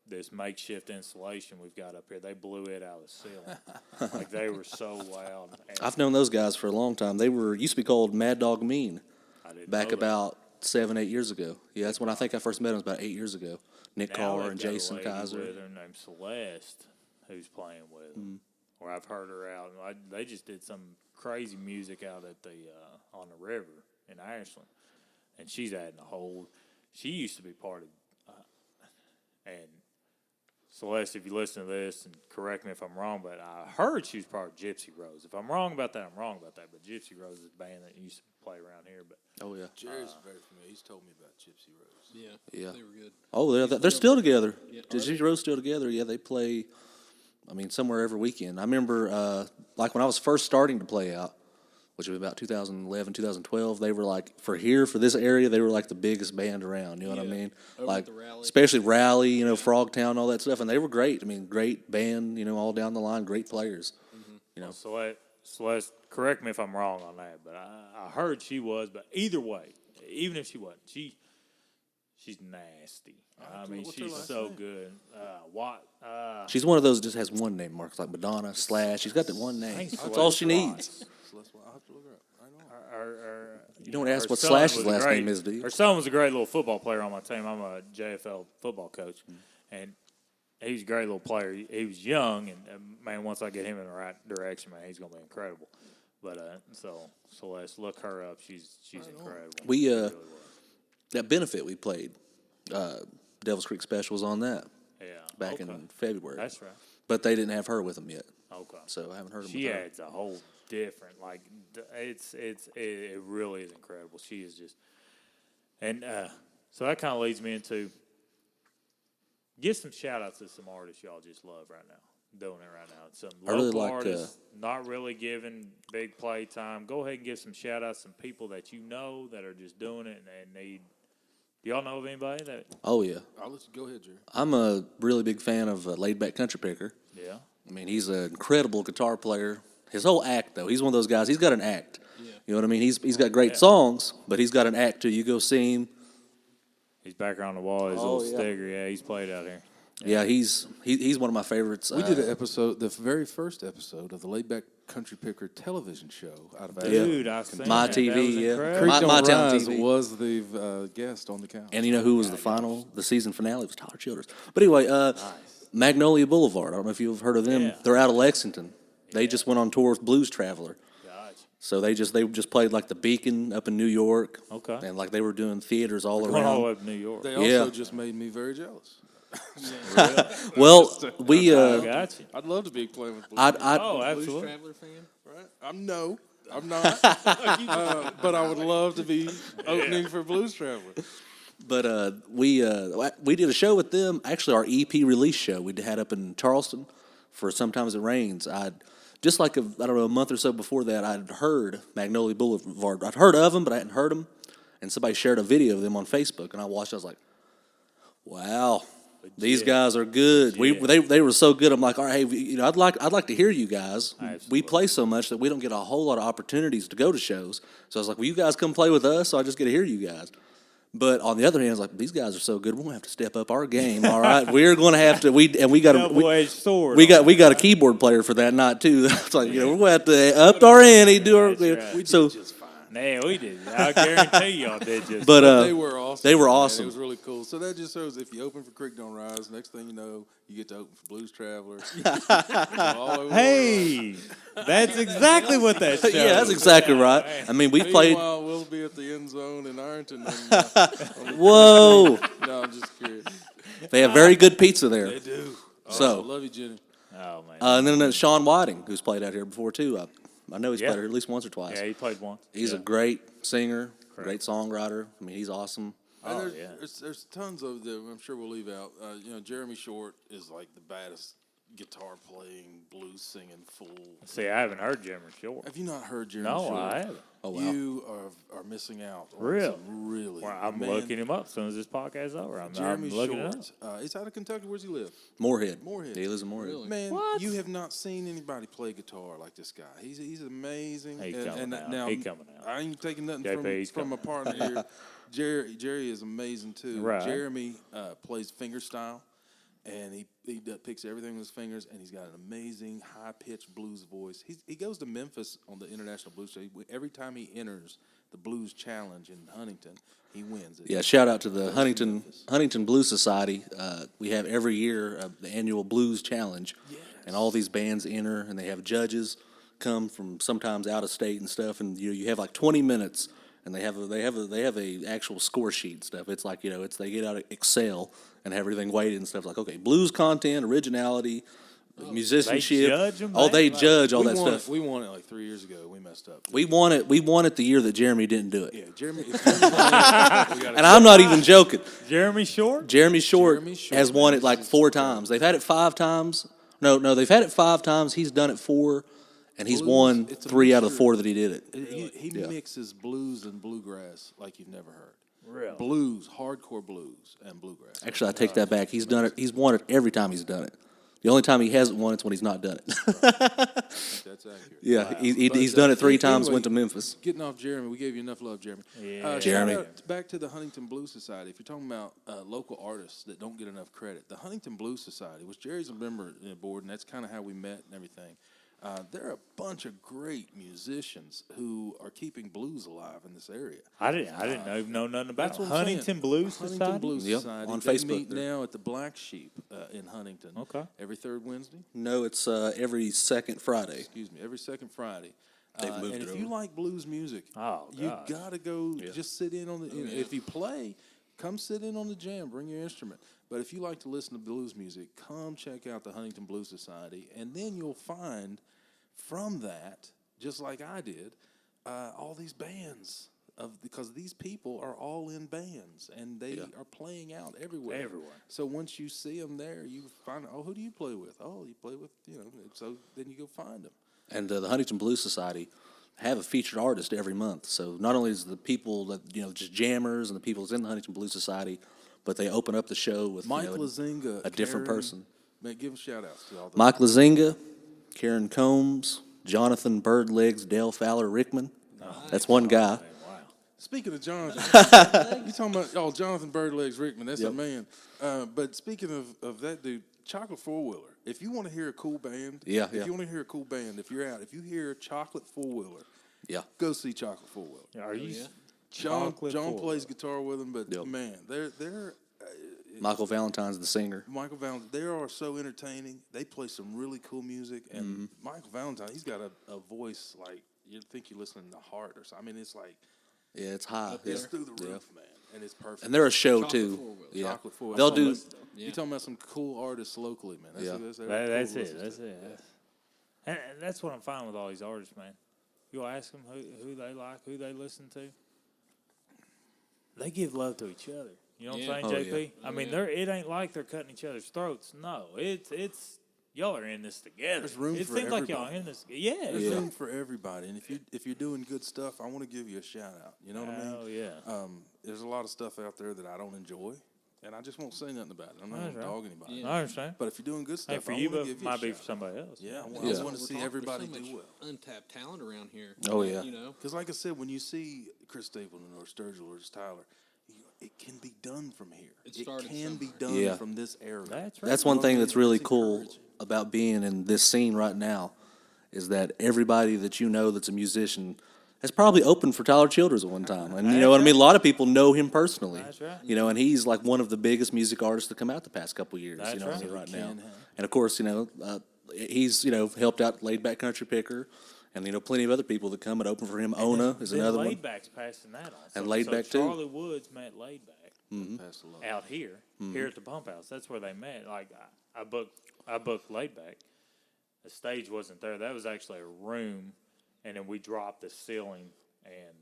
this makeshift installation we've got up here. They blew it out of the ceiling. Like they were so loud. And I've known those guys for a long time. They used to be called Mad Dog Mean I didn't back know that. about 7-8 years ago. Yeah, that's when I think I first met them. It was about 8 years ago. Nick Now Carr they've and got a Jason lady Kaiser. with her named Celeste, who's playing with them. Or I've heard her out. They just did some crazy music out at the on the river in Ashland, and she's adding a whole. She used to be part of, and Celeste, if you listen to this, and correct me if I'm wrong, but I heard she was part of Gypsy Rose. If I'm wrong about that, I'm wrong about that. But Gypsy Rose is a band that used to play around here. But Oh, yeah. Jerry's very familiar. He's told me about Gypsy Rose. Yeah. Yeah. They were good. Oh, they're still together. Yeah. Gypsy Rose still together. Yeah, they play, somewhere every weekend. I remember, like when I was first starting to play out, which was about 2011, 2012, they were like, for this area, they were like the biggest band around, you know what I Yeah. mean? Over Like, at the Rally. especially Rally, Frogtown, all that stuff, and they were great. Great band, all down the line, great players. Celeste, correct me if I'm wrong on that, but I heard she was. But either way, even if she wasn't, she's nasty. what's her She's last so name? good. She's one of those that just has one name, Mark, like Madonna, Slash. She's got that one name. think That's all she Celeste needs. I'll have to look her up. I know. You don't ask her what son Slash's was a last great- name is, do you? Her son was a great little football player on my team. I'm a JFL football coach, and he was a great little player. He was young, and man, once I get him in the right direction, man, he's going to be incredible. But so Celeste, look her up. She's incredible. We, She really was. That benefit we played, Devil's Creek Special was on that Yeah, back okay. in February. That's right. But they didn't have her with them yet, Okay. so I haven't heard them She with her. adds a whole different, it really is incredible. She is just, and so that kind of leads me into give some shout outs to some artists y'all just love right now, doing it right now. Some I really local like, artists, not really giving big play time. Go ahead and give some shout outs, some people that you know that are just doing it and need. Do y'all know of anybody that? Oh, yeah. I'll let you go ahead, Jerry. I'm a really big fan of Laid Back Country Picker. Yeah. He's an incredible guitar player. His whole act, though, he's one of those guys, he's got an act. Yeah. You know what I mean? He's got great songs, but he's got an act, too. You go see him. He's back on the wall. His Oh, little yeah. Stigger. Yeah, he's played out here. Yeah, he's one of my favorites. We did an episode, the very first episode of the Laid Back Country Picker television show out of Ashland. Dude, I seen My that. TV, That was yeah. incredible. Creek My Don't Town Rise TV. was the guest on the couch. And you know who was the season finale? It was Tyler Childers. But anyway, Magnolia Boulevard. I don't know if you've heard of them. Yeah. They're out of Lexington. They just went on tour with Blues Traveler. Gotcha. So they just played like the Beacon up in New York. Okay. And like they were doing theaters all Going all the around. way up to New York. They also Yeah. just made me very jealous. Well, we Gotcha. I'd love to be playing with Blues. Oh, Blues absolutely. Traveler fan. Right? I'm not. But I would love to be opening for Blues Traveler. But we did a show with them. Actually, our EP release show we had up in Charleston for Sometimes It Rains. just like I don't know, a month or so before that, I'd heard Magnolia Boulevard. I'd heard of them, but I hadn't heard them. And somebody shared a video of them on Facebook, and I watched. I was like, "Wow, these guys are good." They were so good. I'm like, "All right, hey, I'd like to hear you guys. We play so much that we don't get a whole lot of opportunities to go to shows. So I was like, will you guys come play with us? So I just get to hear you guys." But on the other hand, I was like, these guys are so good, we're gonna have to step up our game. All right, we're gonna have to. We got Double-edged sword. we got a keyboard player for that night too. It's like we're gonna have to up our ante, do our. Right. We So did just fine. Man, we did. I guarantee y'all did just. But They were awesome. They were man. awesome. It was really cool. So that just shows if you open for Creek Don't Rise, next thing you know, you get to open for Blues Travelers. All over the world. Hey, that's exactly what that shows. yeah, that's exactly right. I mean, we played. Meanwhile, we'll be at the end zone in Ironton. Whoa, No, I'm just curious. they have very good pizza there. They do. So- love you, Jenny. Oh man. And then Sean Whiting, who's played out here before too. I know he's Yeah. played here at least once or twice. Yeah, he played once. He's a great singer, great songwriter. I mean, he's awesome. And Oh, there's tons of them. I'm sure we'll leave out. Jeremy Short is like the baddest guitar playing, blues singing fool. See, I haven't heard Jeremy Short. Have you not heard Jeremy No, Short? I haven't. Oh wow. You are missing out. On Really? some really. Well, I'm man, looking him up as soon as this podcast is over. I'm Jeremy looking it up. Short. He's out of Kentucky. Where's he live? Moorhead. Moorhead. He lives in Moorhead. Man, What? you have not seen anybody play guitar like this guy. He's amazing. He and, coming out. Now He coming out. I ain't taking nothing JP, he's from my partner here. Jerry is amazing too. Right. Jeremy plays fingerstyle, and he picks everything with his fingers, and he's got an amazing high pitched blues voice. He goes to Memphis on the International Blues Show. Every time he enters the Blues Challenge in Huntington, he wins it. Yeah, shout out to the Huntington Blues Society. We have every year the annual Blues Challenge, and all these bands enter, and they have judges come from sometimes out of state and stuff, and you have like 20 minutes, and they have a actual score sheet and stuff. It's like they get out of Excel and have everything weighted and stuff. Like okay, blues content, originality, musicianship. judge 'em, They man? judge all we that won stuff. We won it like 3 years ago. We messed up. We won it. We won it the year that Jeremy didn't do it. Yeah, Jeremy. If Jeremy won it, we gotta And I'm not even joking. Jeremy Short? Jeremy Short Jeremy Short, has won man, it like 4 times. They've had it 5 times. No, they've had it 5 times. He's done it 4, and he's Blues, won it's a 3 out of mixture. 4 that he did it. He mixes blues and bluegrass like you've never heard. Really? Blues, hardcore blues, and bluegrass. Actually, I take that back. He's done it. He's won it every time he's done it. The only time he hasn't won it's when he's not done it. That's accurate. Yeah, he's But, done it 3 times. anyway, Went to Memphis. Getting off Jeremy, we gave you enough love, Jeremy. Yeah. Jeremy. shout out back to the Huntington Blues Society. If you're talking about local artists that don't get enough credit, the Huntington Blues Society, which Jerry's a member of the board, and that's kind of how we met and everything. There are a bunch of great musicians who are keeping blues alive in this area. I didn't know nothing about That's it. what I'm Huntington saying. Blues Huntington Society? Blues Yep, Society. on They Facebook meet there. now at the Black Sheep in Huntington. Okay. Every third Wednesday. No, it's every second Friday. Excuse me, every second Friday. They've moved and it if you over. like blues music, Oh, you gosh. gotta go just sit in on the. If you play, come sit in on the jam. Bring your instrument. But if you like to listen to blues music, come check out the Huntington Blues Society, and then you'll find from that, just like I did, all these bands because these people are all in bands and they are playing out everywhere. Everywhere. So once you see them there, you find who do you play with? Oh, you play with So then you go find them. And the Huntington Blues Society have a featured artist every month. So not only is the people that just jammers and the people that's in the Huntington Blues Society, but they open up the show with Mike Lazinga, a different Karen- person. Man, give them shout outs to all those. Mike Lazinga, Karen Combs, Jonathan Birdlegs, Dale Fowler Rickman. That's one guy. Speaking of Jonathan, you talking about Jonathan Birdlegs Rickman? That's a man. But speaking of that dude, Chocolate Four Wheeler. If you want to hear a cool band, if you want to hear a cool band, if you're out, if you hear Chocolate Four Wheeler, go see Chocolate Four Wheeler. Are you? John Chocolate John Four plays guitar with him, but Yep. man, they're Michael Valentine's the singer. Michael Valentine. They are so entertaining. They play some really cool music, and Michael Valentine, he's got a voice like you'd think you're listening to Heart or something. I mean, it's like Yeah, it's high. it's Yeah. through the roof, man, and it's perfect. And they're a show Chocolate too. Four-Wheeler. Yeah, Chocolate Four. they'll do. You talking about some cool artists locally, man? That's, Yeah. that's That's cool it. to That's listen it. And that's what I'm finding with all these artists, man. You ask them who they like, who they listen to. They give love to each other. You know what I'm saying, Oh, JP? yeah. I mean, it ain't like they're cutting each other's throats. No, it's y'all are in this together. There's room it for seems like y'all everybody. are in this. Yeah, There's room for everybody, and if you're doing good stuff, I want to give you a shout out. You know what I mean? Oh yeah. There's a lot of stuff out there that I don't enjoy, and I just won't say nothing about it. I'm not going to That's right. dog anybody. Yeah. I understand. But if you're doing good stuff, Hey, for I you, want but to give you might a be shout for out. somebody else. Yeah, I That's want what to we're see talking- everybody there's so do much well. untapped talent around here. Oh, yeah. You know, Because, like I said, when you see Chris Stapleton or Sturgill or Tyler, it can be done from here. It It started can be somewhere. done Yeah. from this area. That's right. That's one thing that's really It's cool encouraging. about being in this scene right now is that everybody that you know that's a musician has probably opened for Tyler Childers at one time. And you know what I mean? A lot of people know him personally. That's right. You know, and he's like one of the biggest music artists to come out the past couple years, That's you know what I right. mean, right So now. he can have. And of course, you know, he's, you know, helped out Laid Back Country Picker and, you know, plenty of other people that come and open for him. Ona is Then another one. Laidback's passing that on. And Laidback, too. Charlie Woods met Laidback Pass the love. out here, here at the Pump House. That's where they met. Like I booked Laidback. The stage wasn't there. That was actually a room, and then we dropped the ceiling, and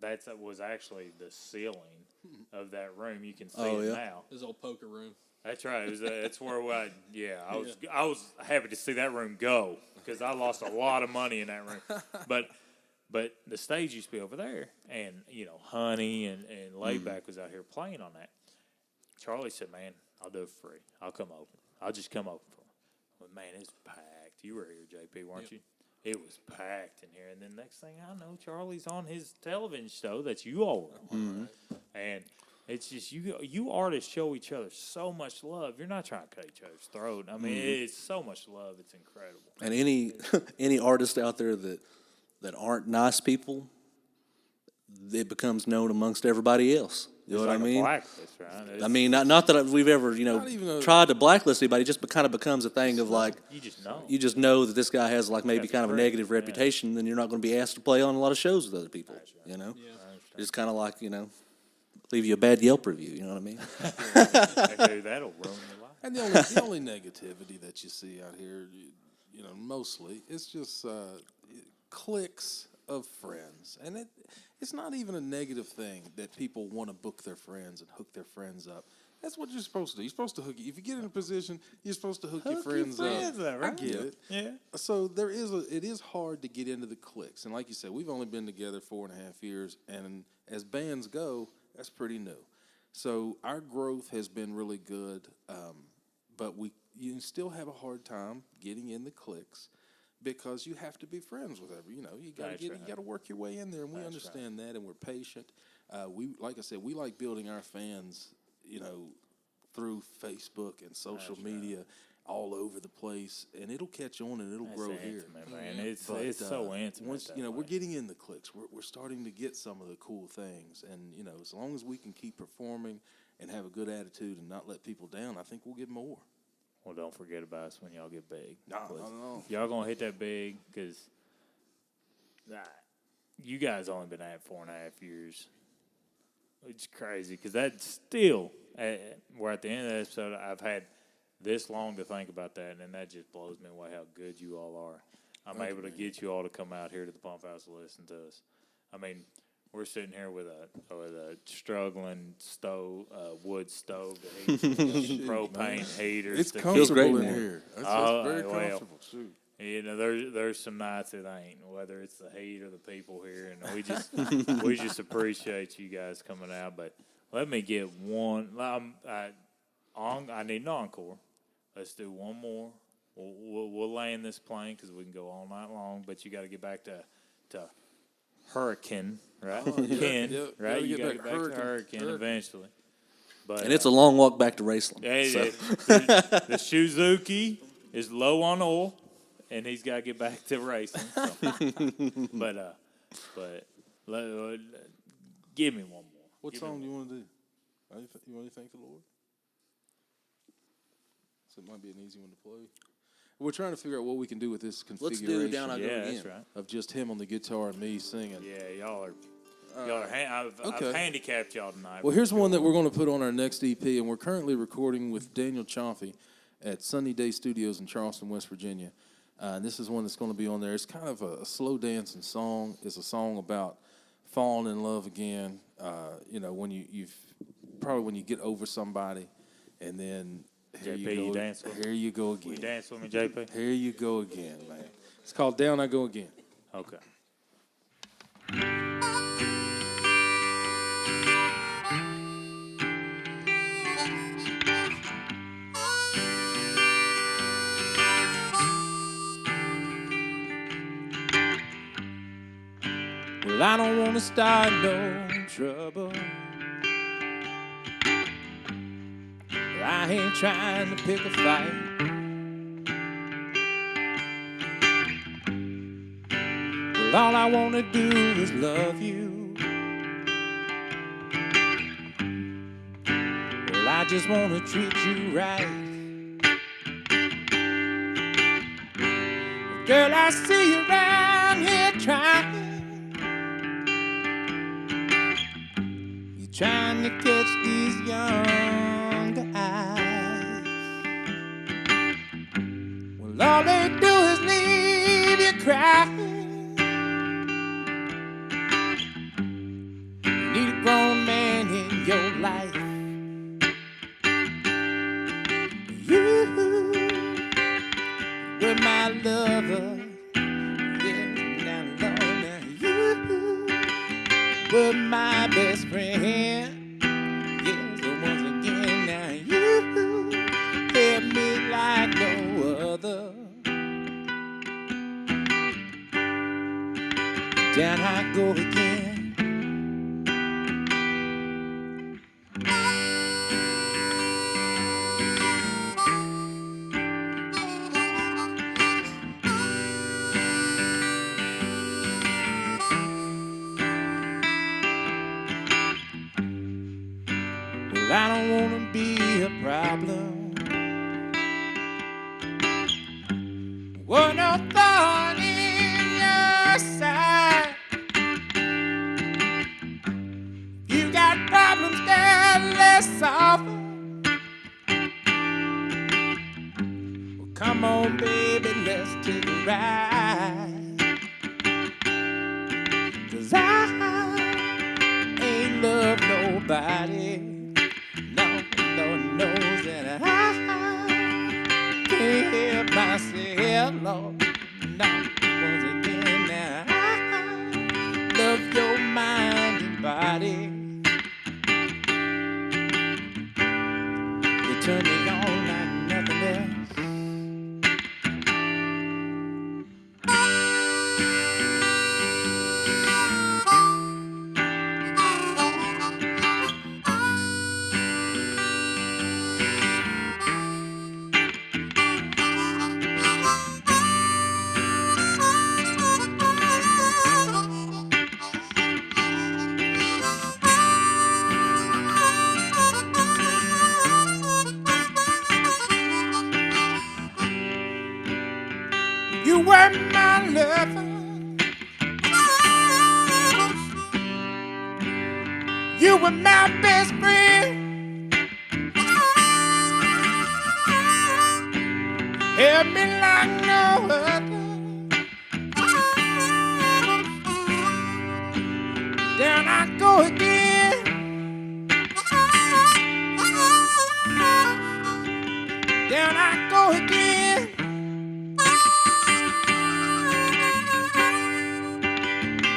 that was actually the ceiling of that room. You can see Oh, it yeah. now. his old poker room. That's right. It was. That's where I was happy to see that room go because I lost a lot of money in that room. But the stage used to be over there, and you know, Honey and Laidback was out here playing on that. Charlie said, "Man, I'll do it for free. I'll come open. I'll just come open for him." But man, it's packed. You were here, JP, weren't you? It was packed in here, and then next thing I know, Charlie's on his television show that you all were on, and it's just you artists show each other so much love. You're not trying to cut each other's throat. I mean, it's so much love. It's incredible. And any artist out there that aren't nice people, it becomes known amongst everybody else. You know It's what like I a mean? blacklist, right? I mean, not that we've ever, you Not even know, a- tried to blacklist anybody. It just kind of becomes a thing of like, You just know. you just know that this guy has like maybe That's kind of a great, negative yeah. reputation, then you're not going to be asked to play on a lot of shows with other people. You know, it's kind of like, you know, leave you a bad Yelp review. You know what I mean? Dude, that'll ruin your life. And the only negativity that you see out here, you know, mostly, it's just cliques of friends. And it's not even a negative thing that people want to book their friends and hook their friends up. That's what you're supposed to do. You're supposed to hook. If you get in a position, you're supposed to hook your friends up. I right? get it. Yeah. So it is hard to get into the cliques. And like you said, we've only been together 4.5 years, and as bands go, that's pretty new. So our growth has been really good, but you still have a hard time getting in the cliques because you have to be friends with every. You know, you got to That's you right. got to work your way in there, and we understand that, and we're patient. Like I said, we like building our fans, you know, through Facebook and social media all over the place, and it'll catch on and it'll That's grow here. intimate, man. It's But, so intimate. Once that you know, way. we're getting in the clicks. We're starting to get some of the cool things, and you know, as long as we can keep performing and have a good attitude and not let people down, I think we'll get more. Well, don't forget about us when y'all get big. No, please. no. Y'all gonna hit that big because you guys only been at 4.5 years. It's crazy because that's still we're at the end of the episode. I've had this long to think about that, and that just blows me away how good you all are. I'm able to get you all to come out here to the Pump House and listen to us. I mean, we're sitting here with a struggling wood stove that heats propane heaters. It's to keep- comfortable great, in man. here. It's Oh, very well. comfortable. Shoot. You know, there's some nights it ain't, whether it's the heat or the people here, and we just appreciate you guys coming out. But let me get one. I need an encore. Let's do one more. We'll land this plane because we can go all night long. But you got to get back to Hurricane, right? Ken, yeah. right? Gotta You get got to back get back to Hurricane. Hurricane eventually. But And it's a long walk back to Raceland. the Suzuki is low on oil, and he's got to get back to racing. So. but give me one more. What Give me song do you want to do? You want to thank the Lord? So it might be an easy one to play. We're trying to figure out what we can do with this Let's configuration do Down I Go Yeah, Again. that's right. of just him on the guitar and me singing. Yeah, y'all are. I've okay. handicapped y'all tonight. Well, here's one that we're going to put on our next EP, and we're currently recording with Daniel Chaffee at Sunny Day Studios in Charleston, West Virginia. And this is one that's going to be on there. It's kind of a slow dancing song. It's a song about falling in love again. You know, when you've probably when you get over somebody, and then Here JP, you you go. dance with me? Here you go You again. dance with me, JP? Here you go again, man. It's called Down I Go Again. Okay. Well, I don't want to start no trouble. I ain't trying to pick a fight. Well, all I want to do is love you. Well, I just want to treat you right. Girl, I see you around here trying. You're trying to catch these young eyes. Well, all they do is leave you crying. You need a grown man in your life. You were my lover. Yeah, now, Lord, now you were my best friend. Yeah, so once again, now you help me like no other. Down I go again. Well, I don't want to be a problem. Well, no thorn in your side. You got problems, girl, let's solve them. Well, come on, baby, let's take a ride. 'Cause I ain't love nobody. No, Lord knows that I can't help myself, Lord. No, once again now I love your mind and body. You turn me on like nothing else. You were my lover. You were my best friend. Help me like no other. Down I go again. Down I go again.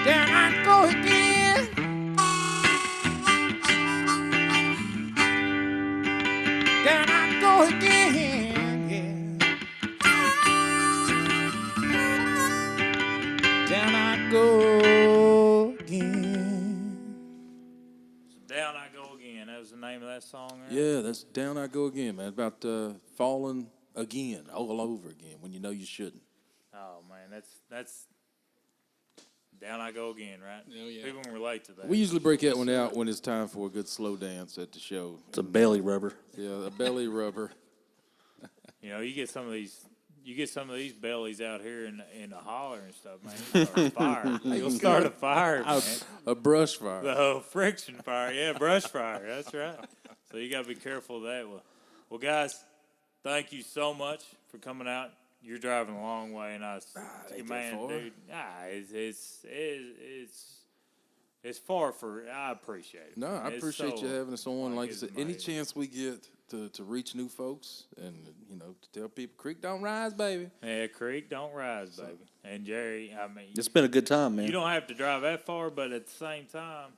Down I go again. Down I go again. Yeah. Down I go again. Down I Go Again. That was the name of that song there? Yeah, that's Down I Go Again, man. About falling again, all over again, when you know you shouldn't. Oh, man, that's Down I Go Again, right? Oh, yeah. People can relate to that. We usually break that one out when it's time for a good slow dance at the show. It's a belly rubber. Yeah, a belly rubber. You know, you get some of these bellies out here in the holler and stuff, man. You start a fire. You'll start a fire, man. A brush fire. The friction fire, yeah, brush fire. That's right. So you got to be careful of that. Well, guys, thank you so much for coming out. You're driving a long way, and ain't that man, far. dude, it's it's far for. I appreciate it. No, I It's appreciate so- you having us on. Like I it's said, any amazing. chance we get to reach new folks and, to tell people, creek don't rise, baby. Yeah, creek don't rise, baby. And Jerry, I mean, It's been a good time, man. you don't have to drive that far, but at the same time,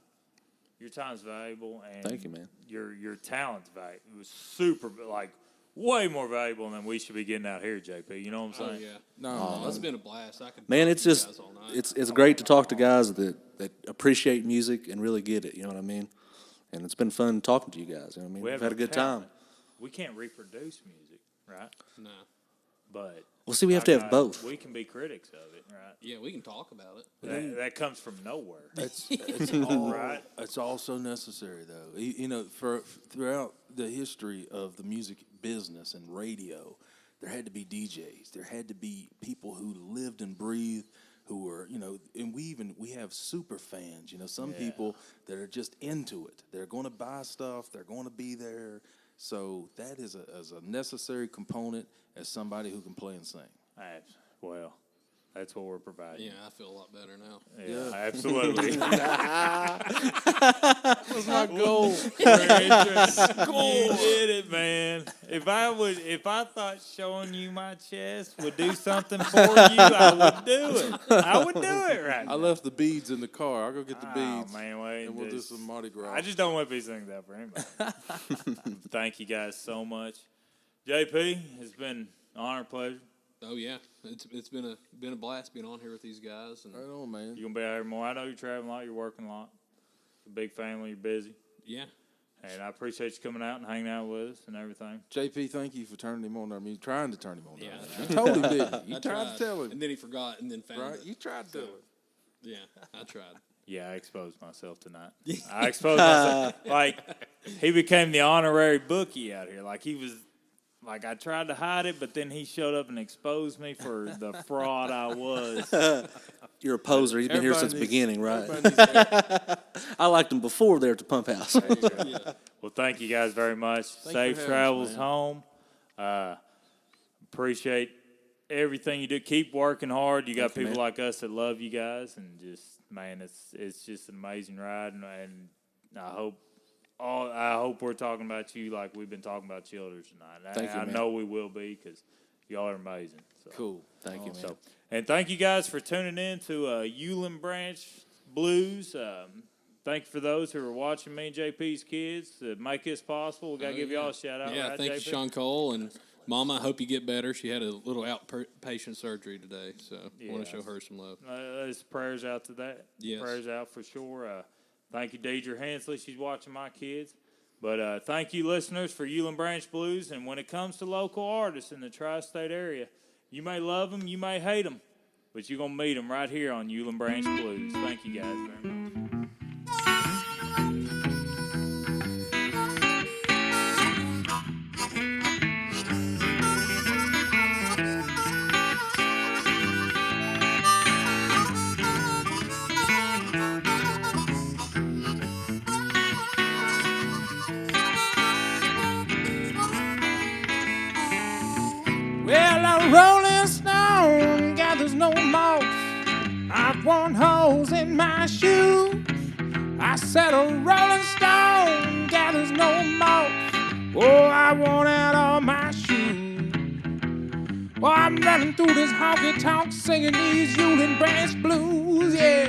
your time's valuable, and Thank you, man. Your talent's valuable. It was super, like, way more valuable than we should be getting out here, JP. You know what I'm Oh saying? yeah. No, It's been a blast. I could Man, talk it's to you just guys all night. it's great to talk to guys that appreciate music and really get it. You know what I mean? And it's been fun talking to you guys. You know what I mean? We We've have had a no good talent. time. We can't reproduce music, right? no. But Well, see, we have to have both. We can be critics of it, right? Yeah, we can talk about it. That comes from nowhere. it's all Right. It's also necessary, though. Throughout the history of the music business and radio, there had to be DJs. There had to be people who lived and breathed, who were, and we have super fans. Some people that are just into it. They're going to buy stuff. They're going to be there. So that is a necessary component as somebody who can play and sing. Well, that's what we're providing. Yeah, I feel a lot better now. Yeah, absolutely. That's my goal. You did it, man. If I thought showing you my chest would do something for you, I would do it. I would do it right I now. left the beads in the car. I'll go get the Oh, beads. man, wait. And we'll do some Mardi Gras. I just don't want these things out for anybody. Thank you guys so much. JP, it's been an honor and pleasure. Oh yeah, it's been a blast being on here with these guys. And Right on, man. You're going to be out here more. I know you're traveling a lot. You're working a lot. It's a big family. You're busy. yeah, And I appreciate you coming out and hanging out with us and everything. JP, thank you for turning him on our music, trying to turn him on. Yeah, our music. I You told him, didn't you? You I tried to tell him, and then he forgot, and then found right? it. You tried to tell him. Yeah, I tried. Yeah, I exposed myself tonight. I exposed myself. Like, he became the honorary bookie out here. Like, he was, like, I tried to hide it, but then he showed up and exposed me for the fraud I was. You're a poser. You've been here since the Everybody beginning, right? everybody needs- I liked him before there at the pump house. Well, thank you guys very much. you for Safe having us, travels man. home. Appreciate everything you do. Keep working hard. You got Thank you, people man. like us that love you guys, and just, man, it's just an amazing ride, and I hope we're talking about you like we've been talking about Childers tonight. Thank you, I man. know we will be because y'all are amazing. So. Cool. Thank you, man. So, and thank you guys for tuning in to Ulan Branch Blues. Thank you for those who are watching me and JP's kids that make this possible. We got to give y'all a shout out. Yeah, right, thank you, JP? Sean Cole, and Mama. I hope you get better. She had a little outpatient surgery today, so I want to show her some love. There's prayers out to that. Yes. Prayers out for sure. Thank you, Deidre Hensley. She's watching my kids. But thank you, listeners, for Ulan Branch Blues. And when it comes to local artists in the tri-state area, you may love them, you may hate them, but you're going to meet them right here on Ulan Branch Blues. Thank you guys very much. Well, a rolling stone gathers no moss. I've worn holes in my shoe. I said a rolling stone gathers no moss. Oh, I worn out all my shoes. Well, I'm running through this honky tonk singing these Ulan Branch blues, yeah.